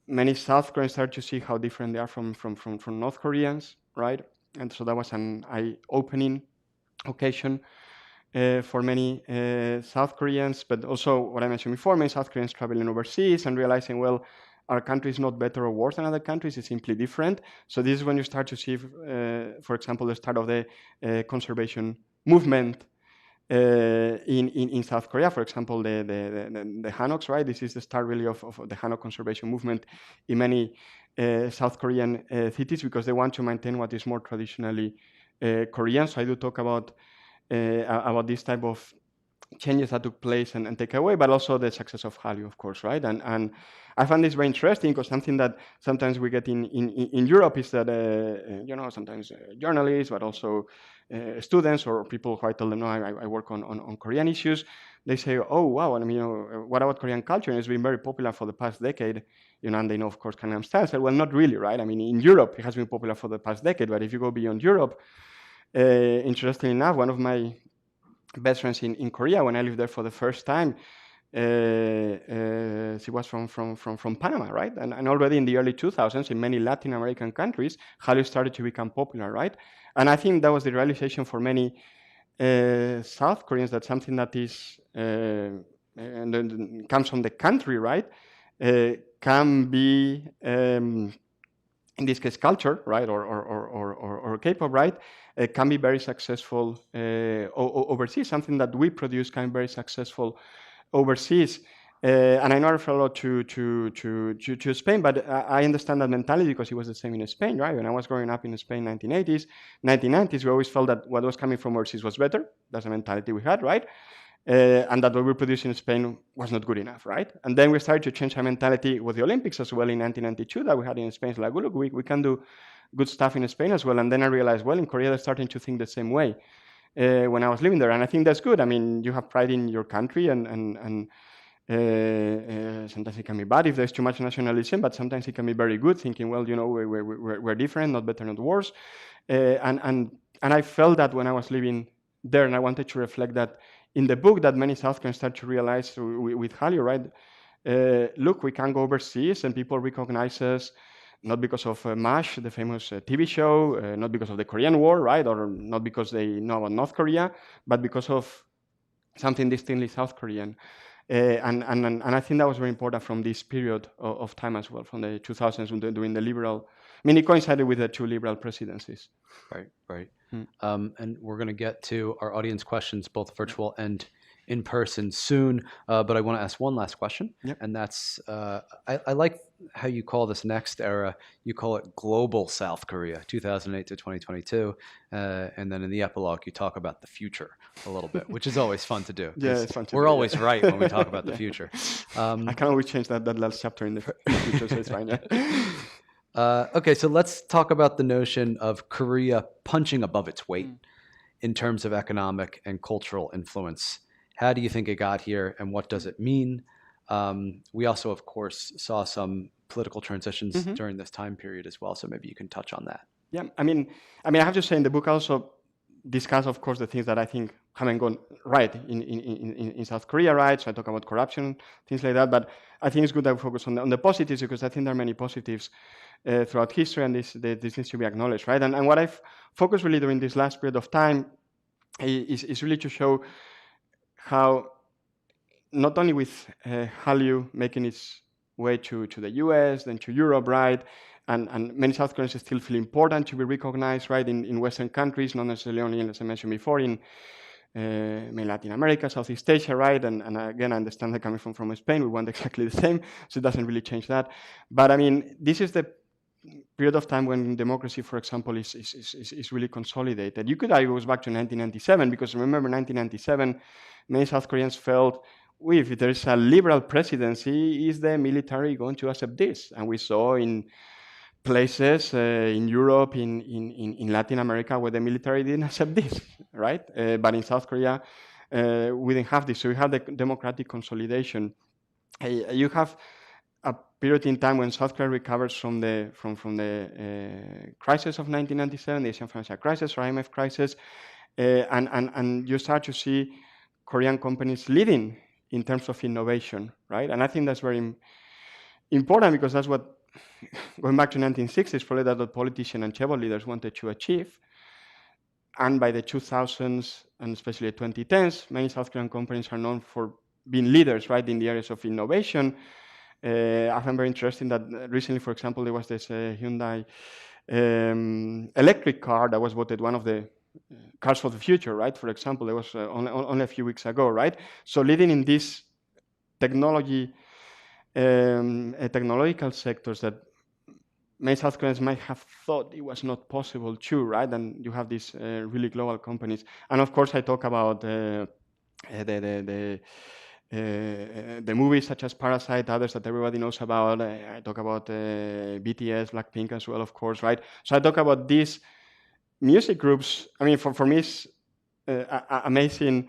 many South Koreans start to see how different they are from North Koreans, right? And so that was an eye-opening occasion for many South Koreans, but also what I mentioned before, many South Koreans traveling overseas and realizing, well, our country is not better or worse than other countries, it's simply different. So this is when you start to see, for example, the start of the conservation movement in South Korea. For example, the Hanoks, right? This is the start really of the Hanok conservation movement in many South Korean cities because they want to maintain what is more traditionally Korean. So I do talk about this type of changes that took place and take away, but also the success of Hallyu, of course, right? And I find this very interesting because something that sometimes we get in Europe is that, sometimes journalists, but also students or people who I tell them, no, I work on Korean issues, they say, oh, wow, and what about Korean culture? And it's been very popular for the past decade, and they know, of course, Gangnam Style. So, well, not really, right? I mean, in Europe, it has been popular for the past decade, but if you go beyond Europe, interestingly enough, one of my best friends in Korea, when I lived there for the first time, she was from Panama, right? And already in the early 2000s, in many Latin American countries, Hallyu started to become popular, right? And I think that was the realization for many South Koreans that something that is and comes from the country, right, can be in this case culture, right, or K-pop, right, can be very successful overseas. Something that we produce can be very successful overseas. And I know I refer a lot to Spain, but I understand that mentality because it was the same in Spain, right? When I was growing up in Spain, 1990s, we always felt that what was coming from overseas was better. That's the mentality we had, right? And that what we produced in Spain was not good enough, right? And then we started to change our mentality with the Olympics as well in 1992 that we had in Spain. It's like, look, we can do good stuff in Spain as well. And then I realized, well, in Korea, they're starting to think the same way when I was living there. And I think that's good. I mean, you have pride in your country and sometimes it can be bad if there's too much nationalism, but sometimes it can be very good thinking, well, we're different, not better, not worse. And I felt that when I was living there, and I wanted to reflect that in the book, that many South Koreans start to realize with Hallyu, right? Look, we can go overseas and people recognize us not because of MASH, the famous TV show, not because of the Korean War, right? Or not because they know about North Korea, but because of something distinctly South Korean. And I think that was very important from this period of time as well, from the 2000s during the liberal, I mean, it coincided with the two liberal presidencies.
Right. And we're going to get to our audience questions, both virtual and in person soon. But I want to ask one last question.
Yep.
And that's, I like how you call this next era. You call it global South Korea, 2008 to 2022. And then in the epilogue, you talk about the future a little bit, which is always fun to do.
Yeah, it's fun to
we're
do,
always right when we talk about the future.
I can always change that last chapter in the future, so it's fine. Yeah.
Okay, so let's talk about the notion of Korea punching above its weight in terms of economic and cultural influence. How do you think it got here, and what does it mean? We also, of course, saw some political transitions during this time period as well, so maybe you can touch on that.
Yeah, I mean, I have to say in the book I also discuss, of course, the things that I think haven't gone right in South Korea, right? So I talk about corruption, things like that. But I think it's good that we focus on the positives, because I think there are many positives throughout history, and this needs to be acknowledged, right? And what I've focused really during this last period of time is really to show how not only with Hallyu making its way to the US, then to Europe, right? And many South Koreans still feel important to be recognized, right, in Western countries, not necessarily only, as I mentioned before, in Latin America, Southeast Asia, right? And again, I understand that coming from Spain, we want exactly the same, so it doesn't really change that. But I mean, this is the period of time when democracy, for example, is really consolidated. You could argue it goes back to 1997, because remember 1997, many South Koreans felt, if there is a liberal presidency, is the military going to accept this? And we saw in places in Europe, in Latin America, where the military didn't accept this, right? But in South Korea, we didn't have this. So we have the democratic consolidation. You have a period in time when South Korea recovers from the crisis of 1997, the Asian financial crisis or IMF crisis, and you start to see Korean companies leading in terms of innovation, right? And I think that's very important, because that's what, going back to 1960s, probably that the politicians and chaebol leaders wanted to achieve. And by the 2000s, and especially the 2010s, many South Korean companies are known for being leaders, right, in the areas of innovation. I find very interesting that recently, for example, there was this Hyundai electric car that was voted one of the cars for the future, right? For example, there was only a few weeks ago, right? So leading in these technological sectors that many South Koreans might have thought it was not possible too, right? And you have these really global companies. And of course, I talk about the movies such as Parasite, others that everybody knows about. I talk about BTS, Blackpink as well, of course, right? So I talk about these music groups. I mean, for me, it's amazing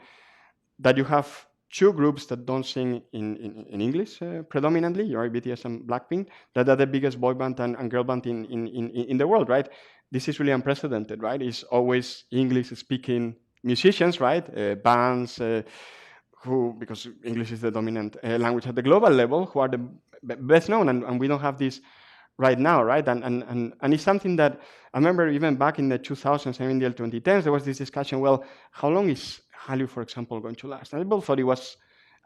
that you have two groups that don't sing in English predominantly, right? BTS and Blackpink, that are the biggest boy band and girl band in the world, right? This is really unprecedented, right? It's always English-speaking musicians, right? Bands, who, because English is the dominant language at the global level, who are the best known, and we don't have this right now, right? And it's something that I remember even back in the 2000s and in the 2010s, there was this discussion, well, how long is Hallyu, for example, going to last? And people thought it was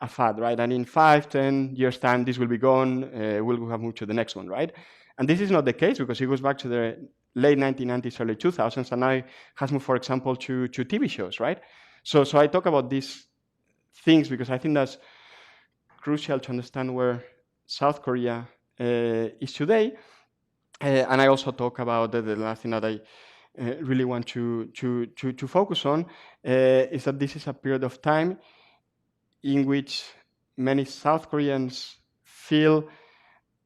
a fad, right? And in 5-10 years' time, this will be gone, we'll have moved to the next one, right? And this is not the case, because it goes back to the late 1990s, early 2000s, and now it has moved, for example, to TV shows, right? So I talk about these things because I think that's crucial to understand where South Korea is today. And I also talk about the last thing that I really want to focus on is that this is a period of time in which many South Koreans feel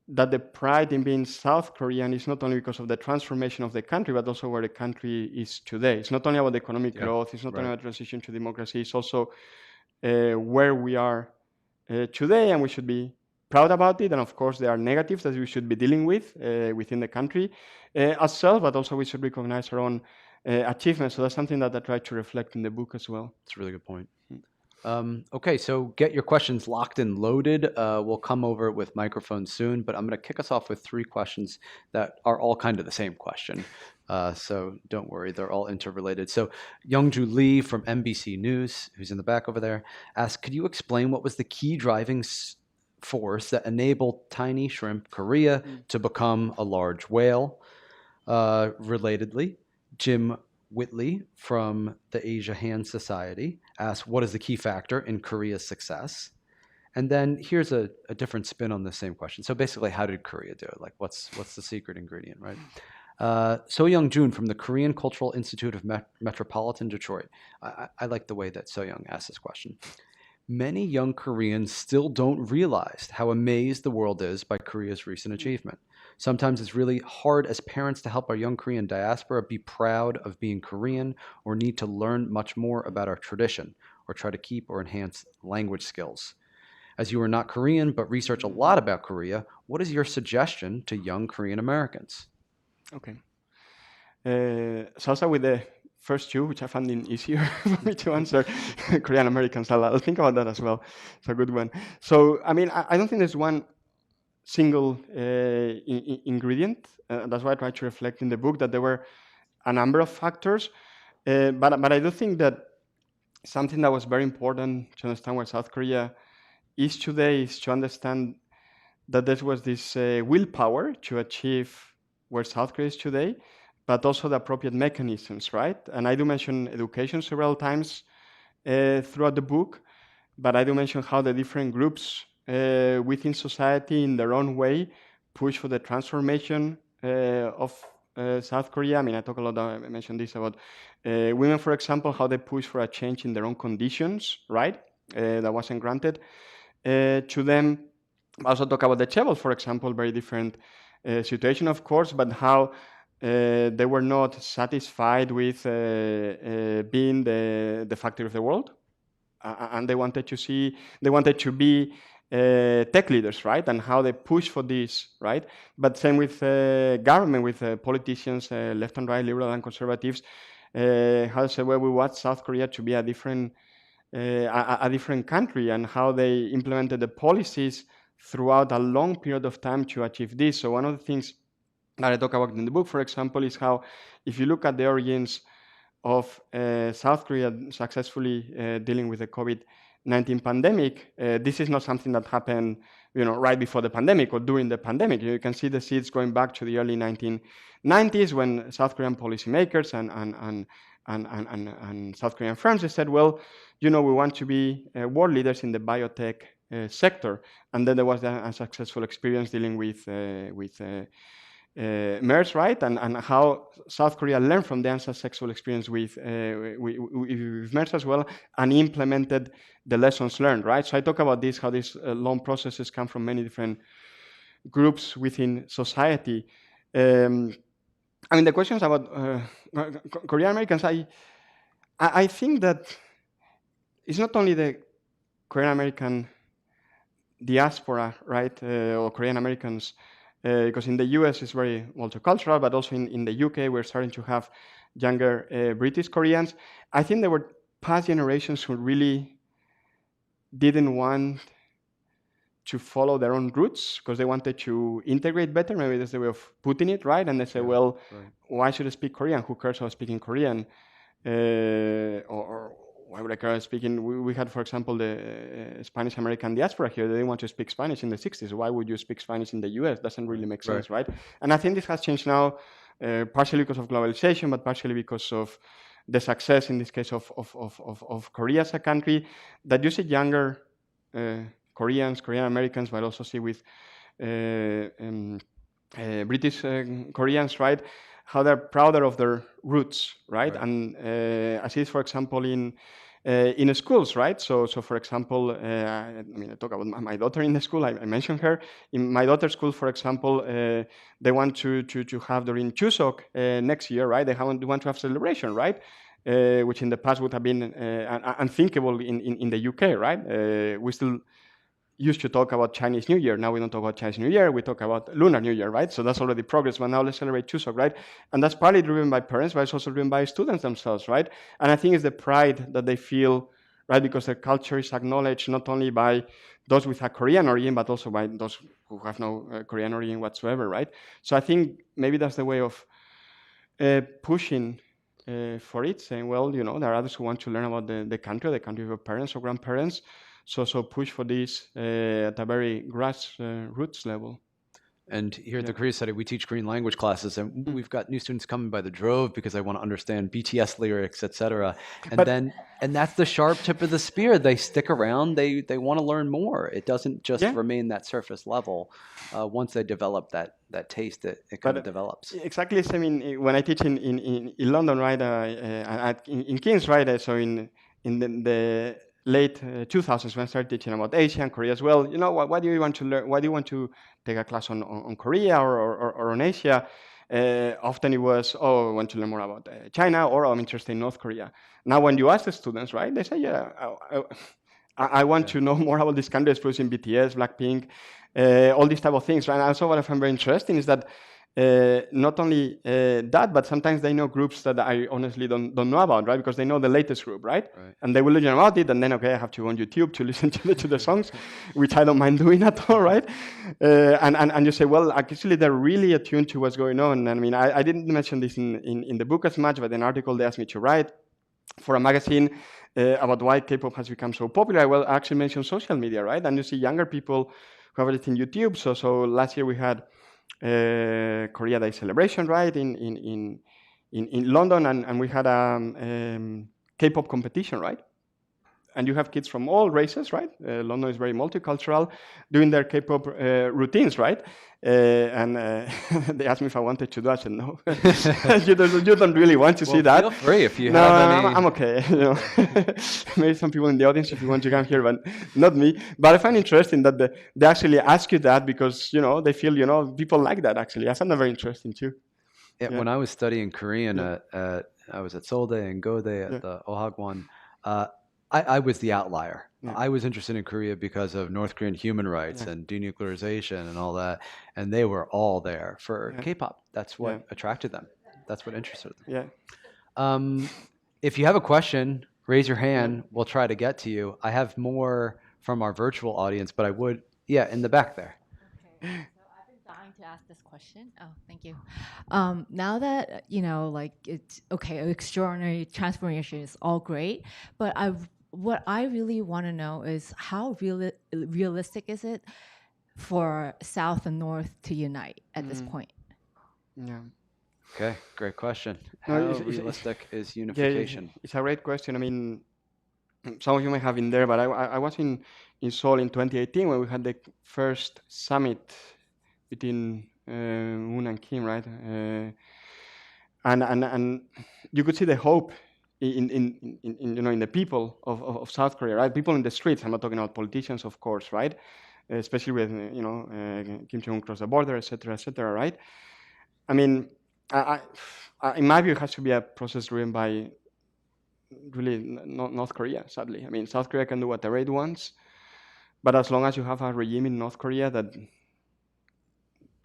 that the pride in being South Korean is not only because of the transformation of the country, but also where the country is today. It's not only about economic growth, it's not only about transition to democracy, it's also where we are today, and we should be proud about it. And of course, there are negatives that we should be dealing with within the country ourselves, but also we should recognize our own achievements. So that's something that I try to reflect in the book as well.
That's a really good point. Okay, so get your questions locked and loaded. We'll come over with microphones soon, but I'm going to kick us off with 3 questions that are all kind of the same question. So don't worry, they're all interrelated. So Youngju Lee from NBC News, who's in the back over there, asked, could you explain what was the key driving force that enabled tiny shrimp Korea to become a large whale? Relatedly, Jim Whitley from the Asia Hand Society asked, what is the key factor in Korea's success? And then here's a different spin on the same question. So basically, how did Korea do it? Like, what's the secret ingredient, right? So Young Jun from the Korean Cultural Institute of Metropolitan Detroit. I like the way that So Young asked this question. Many young Koreans still don't realize how amazed the world is by Korea's recent achievement. Sometimes it's really hard as parents to help our young Korean diaspora be proud of being Korean or need to learn much more about our tradition or try to keep or enhance language skills. As you are not Korean but research a lot about Korea, what is your suggestion to young Korean Americans?
Okay. So I'll start with the first two, which I found easier for me to answer, Korean Americans. I'll think about that as well. It's a good one. So, I mean, I don't think there's one single ingredient. That's why I try to reflect in the book that there were a number of factors. But I do think that something that was very important to understand where South Korea is today is to understand that there was this willpower to achieve where South Korea is today, but also the appropriate mechanisms, right? And I do mention education several times throughout the book, but I do mention how the different groups within society in their own way push for the transformation of South Korea. I mean, I talk a lot, I mentioned this about women, for example, how they push for a change in their own conditions, right? That wasn't granted to them. I also talk about the Chebol, for example, very different situation, of course, but how they were not satisfied with being the factory of the world, and they wanted to be tech leaders, right? And how they push for this, right? But same with government, with politicians, left and right, liberal and conservatives, how they say, well, we want South Korea to be a different country, and how they implemented the policies throughout a long period of time to achieve this. So one of the things that I talk about in the book, for example, is how if you look at the origins of South Korea successfully dealing with the COVID-19 pandemic, this is not something that happened, right before the pandemic or during the pandemic. You can see the seeds going back to the early 1990s when South Korean policymakers and South Korean firms, they said, well, we want to be world leaders in the biotech sector. And then there was a successful experience dealing with MERS, right? And how South Korea learned from the unsuccessful experience with MERS as well, and implemented the lessons learned, right? So I talk about this, how these long processes come from many different groups within society. I mean, the questions about Korean Americans, I think that it's not only the Korean American diaspora, right, or Korean Americans, because in the US it's very multicultural, but also in the UK we're starting to have younger British Koreans. I think there were past generations who really didn't want to follow their own roots because they wanted to integrate better. Maybe that's the way of putting it, right? And they say, well, why should I speak Korean? Who cares about speaking Korean? Or why would I care about speaking? We had, for example, the Spanish American diaspora here. They didn't want to speak Spanish in the 60s. Why would you speak Spanish in the US? Doesn't really make sense, right? And I think this has changed now, partially because of globalization, but partially because of the success, in this case, of Korea as a country, that you see younger Koreans, Korean Americans, but also see with British Koreans, right? How they're prouder of their roots, right? And I see this, for example, in schools, right? So for example, I talk about my daughter in the school. I mentioned her. In my daughter's school, for example, they want to have during Chuseok next year, right? They want to have celebration, right? Which in the past would have been unthinkable in the UK, right? We still used to talk about Chinese New Year. Now we don't talk about Chinese New Year. We talk about Lunar New Year, right? So that's already progress. But now let's celebrate Chuseok, right? And that's partly driven by parents, but it's also driven by students themselves, right? And I think it's the pride that they feel, right? Because their culture is acknowledged not only by those with a Korean origin, but also by those who have no Korean origin whatsoever, right? So I think maybe that's the way of pushing for it, saying, well, there are others who want to learn about the country of your parents or grandparents. So push for this at a very grassroots level.
And here at the Korea Study, we teach Korean language classes, and we've got new students coming by the drove because they want to understand BTS lyrics, etc. And that's the sharp tip of the spear. They stick around. They want to learn more. It doesn't just remain that surface level. Once they develop that taste, it kind of develops.
Exactly. I mean, when I teach in London, right, in King's, right, so in the late 2000s when I started teaching about Asia and Korea as well. Why do you want to learn? Why do you want to take a class on Korea or on Asia? Often it was, I want to learn more about China, or I'm interested in North Korea. Now, when you ask the students, right, they say, I want to know more about these countries producing BTS, Blackpink, all these type of things. Right? And also what I find very interesting is that Not only that, but sometimes they know groups that I honestly don't know about, right? Because they know the latest group, right? And they will learn about it, and then okay, I have to go on YouTube to listen to the songs, which I don't mind doing at all, right? And you say, well, actually, they're really attuned to what's going on. And I mean, I didn't mention this in the book as much, but an article they asked me to write for a magazine about why K-pop has become so popular. I will actually mention social media, right? And you see younger people who have everything YouTube. So last year we had Korea Day celebration, right, in London, and we had a K-pop competition, right? And you have kids from all races, right? London is very multicultural, doing their K-pop routines, right? And they asked me if I wanted to do that. I said, no. You don't really want to see that.
Feel free if you
no,
have any.
I'm okay. You know, maybe some people in the audience, if you want to come here, but not me. But I find it interesting that they actually ask you that because they feel people like that. Actually, I find that very interesting too.
Yeah, when I was studying Korean I was at Seoulde and Gode at the Ohagwon. I was the outlier. I was interested in Korea because of North Korean human rights and denuclearization and all that, and they were all there for K-pop. That's what attracted them. That's what interested them. If you have a question, raise your hand. We'll try to get to you. I have more from our virtual audience, but I would, in the back there.
Okay. Dying to ask this question. Oh, thank you. Now that like it's okay, extraordinary transformation is all great, but what I really want to know is how realistic is it for South and North to unite at this point?
Yeah.
Okay, great question. How realistic is unification?
Yeah, it's a great question. I mean, some of you may have been there, but I was in Seoul in 2018 when we had the first summit between Moon and Kim, right? And you could see the hope in the people of South Korea, right? People in the streets. I'm not talking about politicians, of course, right? Especially with Kim Jong Un cross the border, etc., right? I mean, in my view, it has to be a process driven by really North Korea. Sadly, I mean, South Korea can do whatever it wants, but as long as you have a regime in North Korea that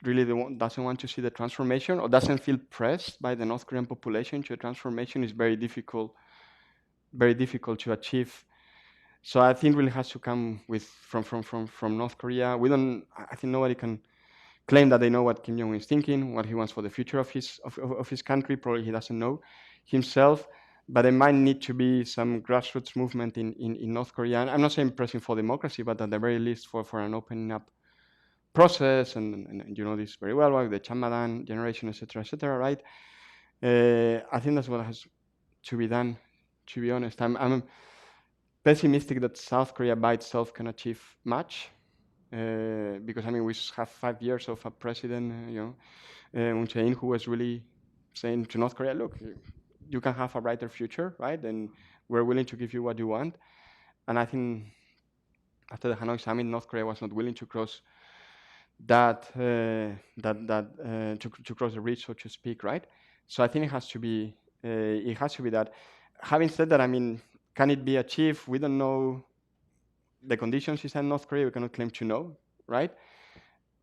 really doesn't want to see the transformation or doesn't feel pressed by the North Korean population to a transformation, is very difficult to achieve. So I think really has to come from North Korea. I think nobody can claim that they know what Kim Jong Un is thinking, what he wants for the future of his country. Probably he doesn't know himself, but there might need to be some grassroots movement in North Korea. And I'm not saying pressing for democracy, but at the very least for an opening up process, and you know this very well, like the Chamadan generation, etc., right? I think that's what has to be done. To be honest, I'm pessimistic that South Korea by itself can achieve much, because I mean we have 5 years of a president, Moon Jae-in, who was really saying to North Korea, look, you can have a brighter future, right? And we're willing to give you what you want. And I think after the Hanoi summit, North Korea was not willing to cross to cross the bridge, so to speak, right? So I think it has to be that. Having said that, I mean, can it be achieved? We don't know the conditions inside North Korea. We cannot claim to know, right?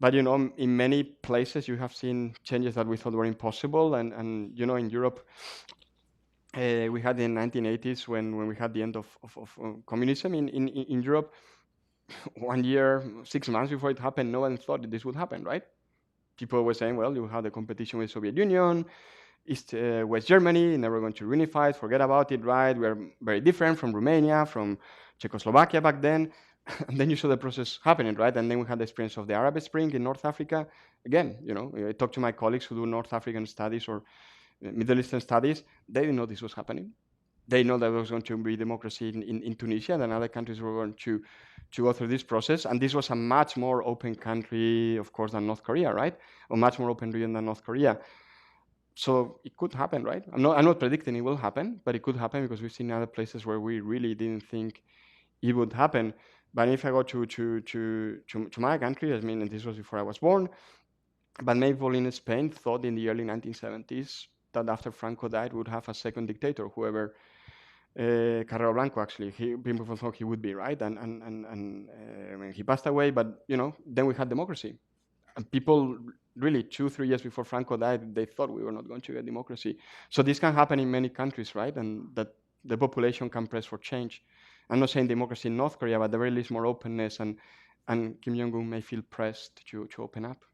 But in many places you have seen changes that we thought were impossible, and in Europe, we had in the 1980s when we had the end of communism in Europe. 1 year, 6 months before it happened, no one thought that this would happen, right? People were saying, well, you had the competition with Soviet Union, East, West Germany, never going to reunify, forget about it, right? We're very different from Romania, from Czechoslovakia back then. And then you saw the process happening, right? And then we had the experience of the Arab Spring in North Africa. Again, I talked to my colleagues who do North African studies or Middle Eastern studies. They didn't know this was happening. They know that there was going to be democracy in Tunisia, and other countries were going to go through this process. And this was a much more open country, of course, than North Korea, right? Or much more open region than North Korea. So it could happen, right? I'm not predicting it will happen, but it could happen because we've seen other places where we really didn't think it would happen. But if I go to my country, I mean, and this was before I was born, but maybe people in Spain thought in the early 1970s that after Franco died, we would have a second dictator, whoever Carrero Blanco, actually, people thought he would be, right? And I mean, he passed away, but then we had democracy. And people really 2-3 years before Franco died, they thought we were not going to get democracy. So this can happen in many countries, right? And that the population can press for change. I'm not saying democracy in North Korea, but at the very least more openness, and Kim Jong-un may feel pressed to open up.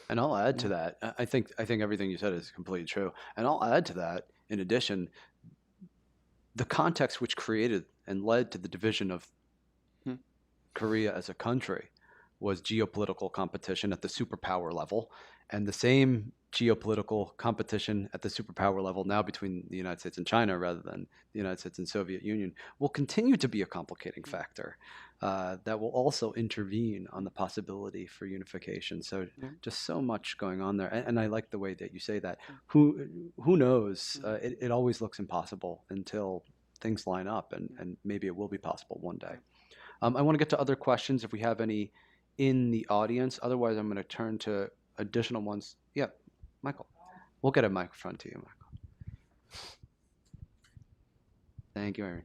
And I'll add to that. I think everything you said is completely true. And I'll add to that, in addition, the context which created and led to the division of Korea as a country was geopolitical competition at the superpower level, and the same geopolitical competition at the superpower level now between the United States and China rather than the United States and Soviet Union will continue to be a complicating factor that will also intervene on the possibility for unification. So just so much going on there, and I like the way that you say that. Who knows? It always looks impossible until things line up, and maybe it will be possible one day. I want to get to other questions if we have any in the audience. Otherwise, I'm going to turn to additional ones. Yeah, Michael. We'll get a microphone to you, Michael. Thank you, Aaron.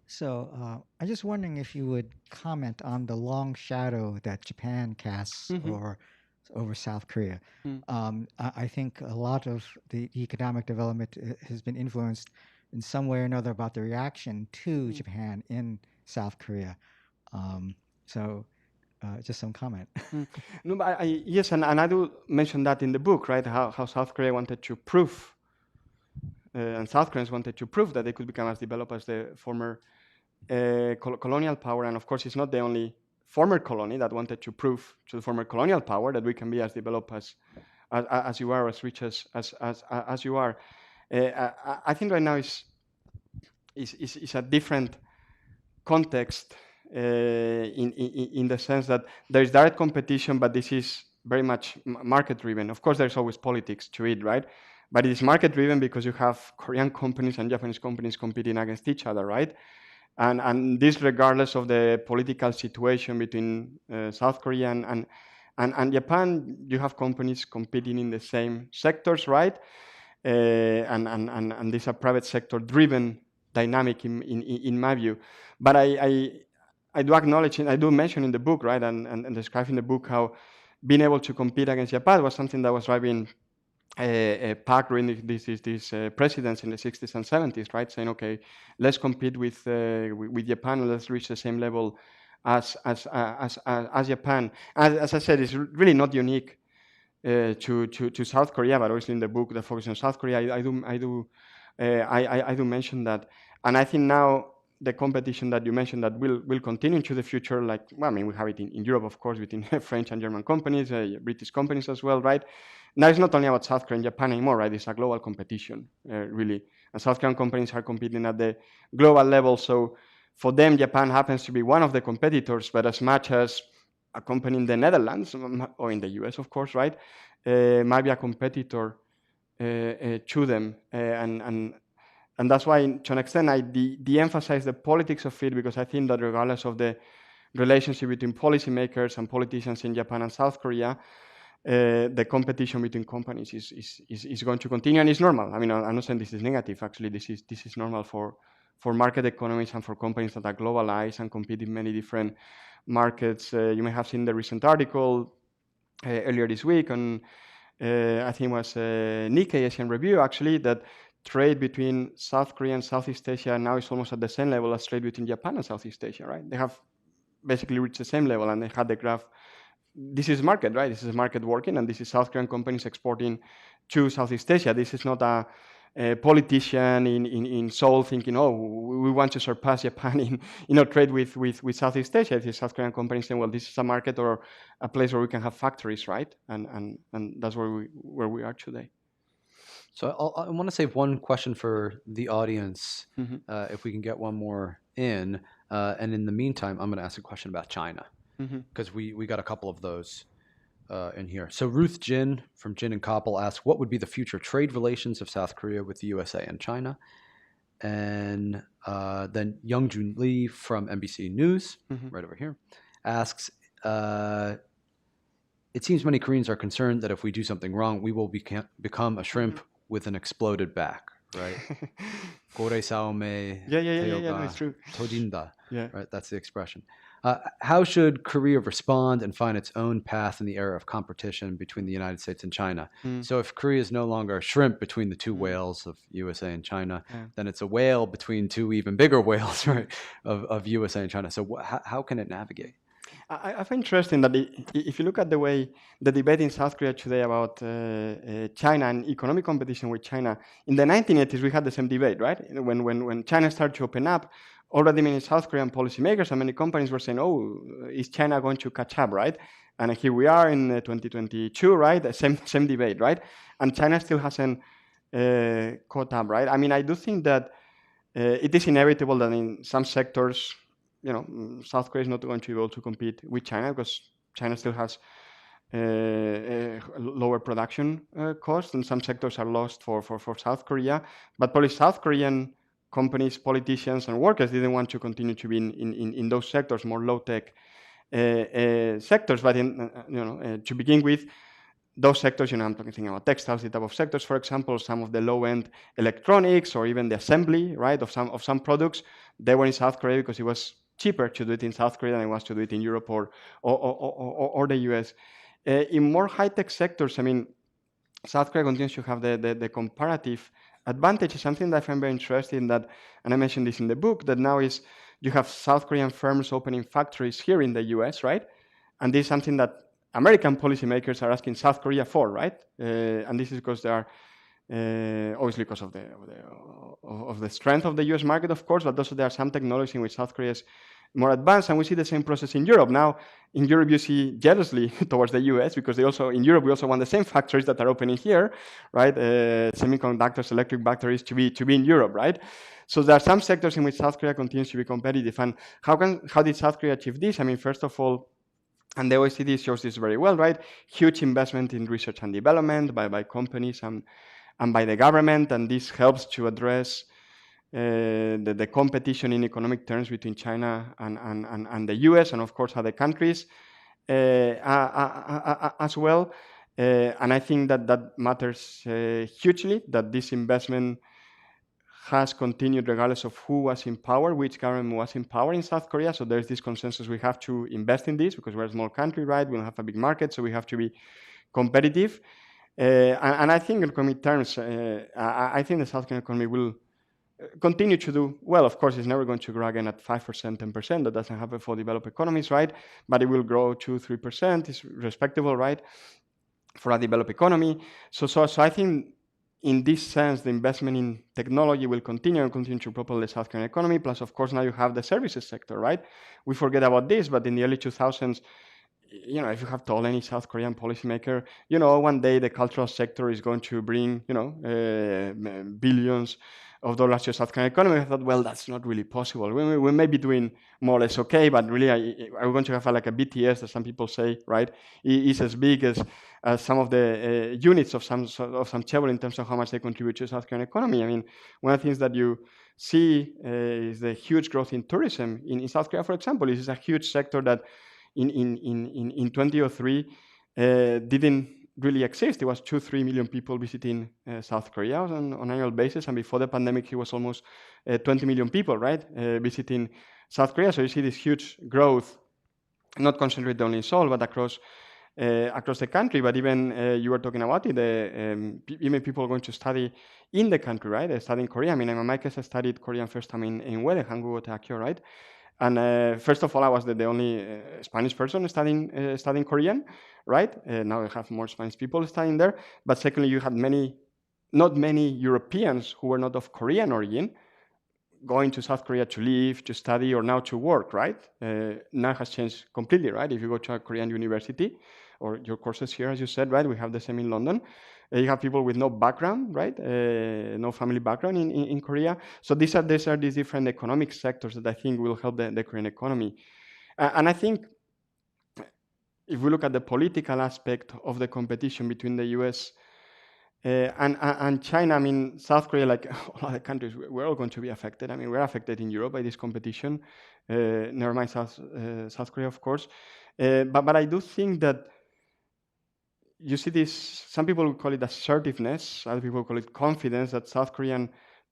So I'm just wondering if you would comment on the long shadow that Japan casts over South Korea. I think a lot of the economic development has been influenced in some way or another about the reaction to Japan in South Korea. Just some comment.
No, but yes, and I do mention that in the book, right? How South Korea wanted to prove, and South Koreans wanted to prove that they could become as developed as the former colonial power. And of course, it's not the only former colony that wanted to prove to the former colonial power that we can be as developed as you are, as rich as you are. I think right now is a different context in the sense that there is direct competition, but this is very much market driven. Of course, there's always politics to it, right? But it is market driven because you have Korean companies and Japanese companies competing against each other, right? And this regardless of the political situation between South Korea and Japan, you have companies competing in the same sectors, right? And this is a private sector driven dynamic in my view. But I do acknowledge, and I do mention in the book, right, and describe in the book how being able to compete against Japan was something that was driving Park during this presidents in the 60s and 70s, right, saying, okay, let's compete with Japan and let's reach the same level as Japan. As I said, it's really not unique to South Korea, but obviously in the book that focuses on South Korea, I do mention that, and I think now the competition that you mentioned that will continue into the future. Like, well, I mean, we have it in Europe, of course, between French and German companies, British companies as well, right? Now it's not only about South Korea and Japan anymore, right? It's a global competition, really, and South Korean companies are competing at the global level. So for them, Japan happens to be one of the competitors, but as much as a company in the Netherlands or in the US, of course, right, might be a competitor to them, and that's why, to an extent, I de-emphasize the politics of it, because I think that regardless of the relationship between policymakers and politicians in Japan and South Korea, the competition between companies is going to continue, and it's normal. I mean, I'm not saying this is negative. Actually, this is normal for market economies and for companies that are globalized and compete in many different markets. You may have seen the recent article earlier this week on, I think it was Nikkei Asian Review, actually, that trade between South Korea and Southeast Asia now is almost at the same level as trade between Japan and Southeast Asia, right? They have basically reached the same level, and they had the graph. This is market, right? This is market working, and this is South Korean companies exporting to Southeast Asia. This is not a politician in Seoul thinking, oh, we want to surpass Japan in trade with Southeast Asia. This is South Korean companies saying, well, this is a market or a place where we can have factories, right? And that's where we are today.
So I want to save one question for the audience, if we can get one more in. And in the meantime, I'm going to ask a question about China, because we got a couple of those in here. So Ruth Jin from Jin and Koppel asks, what would be the future trade relations of South Korea with the USA and China? And then Youngjun Lee from NBC News, right over here, asks, it seems many Koreans are concerned that if we do something wrong, we will become a shrimp with an exploded back, right? 고래 싸움에
Yeah, it's true.
터진다.
Yeah.
Right, that's the expression. How should Korea respond and find its own path in the era of competition between the United States and China? So if Korea is no longer a shrimp between the two whales of USA and China, then it's a whale between two even bigger whales, right, of USA and China. So how can it navigate?
I find interesting that if you look at the way the debate in South Korea today about China and economic competition with China, in the 1980s we had the same debate, right? When China started to open up, already many South Korean policymakers and many companies were saying, "Oh, is China going to catch up?" Right? And here we are in 2022, right? The same debate, right? And China still hasn't caught up, right? I mean, I do think that it is inevitable that in some sectors, South Korea is not going to be able to compete with China because China still has lower production costs, and some sectors are lost for South Korea. But probably South Korean companies, politicians, and workers didn't want to continue to be in those sectors, more low-tech sectors. But to begin with, those sectors, I'm talking about textiles, the type of sectors, for example, some of the low-end electronics or even the assembly, right, of some products, they were in South Korea because it was cheaper to do it in South Korea than it was to do it in Europe or the US. In more high-tech sectors, I mean, South Korea continues to have the comparative advantage. Something that I find very interesting that, and I mentioned this in the book, that now is you have South Korean firms opening factories here in the US, right? And this is something that American policymakers are asking South Korea for, right? And this is because they are obviously because of the strength of the U.S. market, of course, but also there are some technologies in which South Korea is more advanced, and we see the same process in Europe. Now, in Europe, you see jealously towards the U.S. because in Europe we also want the same factories that are opening here, right? Semiconductors, electric batteries to be in Europe, right? So there are some sectors in which South Korea continues to be competitive. And how did South Korea achieve this? I mean, first of all, and the OECD shows this very well, right? Huge investment in research and development by companies and by the government, and this helps to address the competition in economic terms between China and the US, and of course other countries as well. And I think that matters hugely, that this investment has continued regardless of who was in power, which government was in power in South Korea. So there's this consensus, we have to invest in this because we're a small country, right? We don't have a big market, so we have to be competitive. And I think in economic terms, I think the South Korean economy will continue to do well. Of course, it's never going to grow again at 5%, 10%. That doesn't happen for developed economies, right? But it will grow 2, 3%. It's respectable, right, for a developed economy. So I think in this sense, the investment in technology will continue to propel the South Korean economy. Plus, of course, now you have the services sector, right? We forget about this, but in the early 2000s, if you have told any South Korean policymaker, one day the cultural sector is going to bring, billions of dollars to the South Korean economy, I thought, well, that's not really possible. We may be doing more or less okay, but really, are we going to have like a BTS, that some people say, right? Is as big as some of the units of some chaebol in terms of how much they contribute to the South Korean economy. I mean, one of the things that you see is the huge growth in tourism in South Korea, for example. This is a huge sector that in 2003 didn't really exist. It was 2-3 million people visiting South Korea on an annual basis, and before the pandemic, it was almost 20 million people, right, visiting South Korea. So you see this huge growth, not concentrated only in Seoul, but across the country. But even you were talking about it, even people going to study in the country, right? Studying Korean. I mean, in my case, I studied Korean first time in Uede, Hangul Takyo, right? And first of all, I was the only Spanish person studying Korean, right? Now I have more Spanish people studying there. But secondly, you had not many Europeans who were not of Korean origin going to South Korea to live, to study, or now to work, right? Now it has changed completely, right? If you go to a Korean university, or your courses here, as you said, right? We have the same in London. You have people with no background, right? No family background in Korea. So these are these different economic sectors that I think will help the Korean economy. And I think if we look at the political aspect of the competition between the US and China, I mean, South Korea, like all other countries, we're all going to be affected. I mean, we're affected in Europe by this competition. Never mind South Korea, of course. But I do think that you see this, some people call it assertiveness, other people call it confidence, that South Korean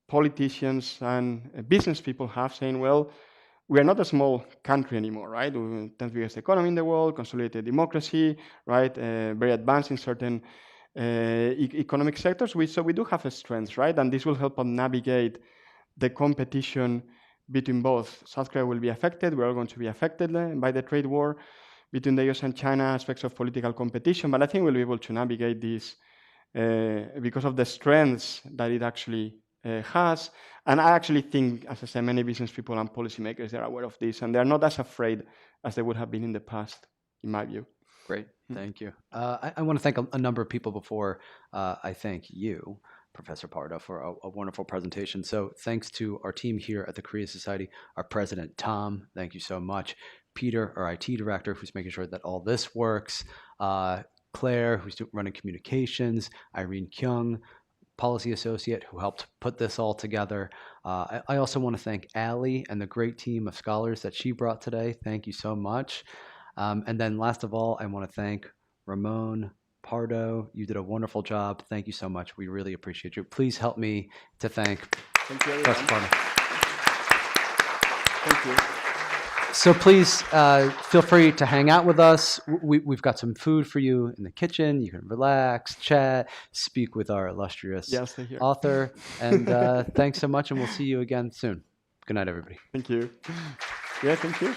politicians and business people have, saying, well, we are not a small country anymore, right? We're the 10th biggest economy in the world, consolidated democracy, right? Very advanced in certain economic sectors. So we do have a strength, right? And this will help us navigate the competition between both. South Korea will be affected. We're all going to be affected by the trade war between the US and China, aspects of political competition. But I think we'll be able to navigate this because of the strengths that it actually has. And I actually think, as I said, many business people and policymakers, they're aware of this, and they're not as afraid as they would have been in the past, in my view.
Great, thank you. I want to thank a number of people before I thank you, Professor Pardo, for a wonderful presentation. So thanks to our team here at the Korea Society, our president, Tom, thank you so much. Peter, our IT director, who's making sure that all this works. Claire, who's running communications. Irene Kyung, policy associate, who helped put this all together. I also want to thank Allie and the great team of scholars that she brought today. Thank you so much. And then last of all, I want to thank Ramon Pardo. You did a wonderful job. Thank you so much. We really appreciate you. Please help me to thank Professor Pardo.
Thank you.
So please feel free to hang out with us. We've got some food for you in the kitchen. You can relax, chat, speak with our illustrious author. And thanks so much, and we'll see you again soon. Good night, everybody.
Thank you. Yeah, thank you.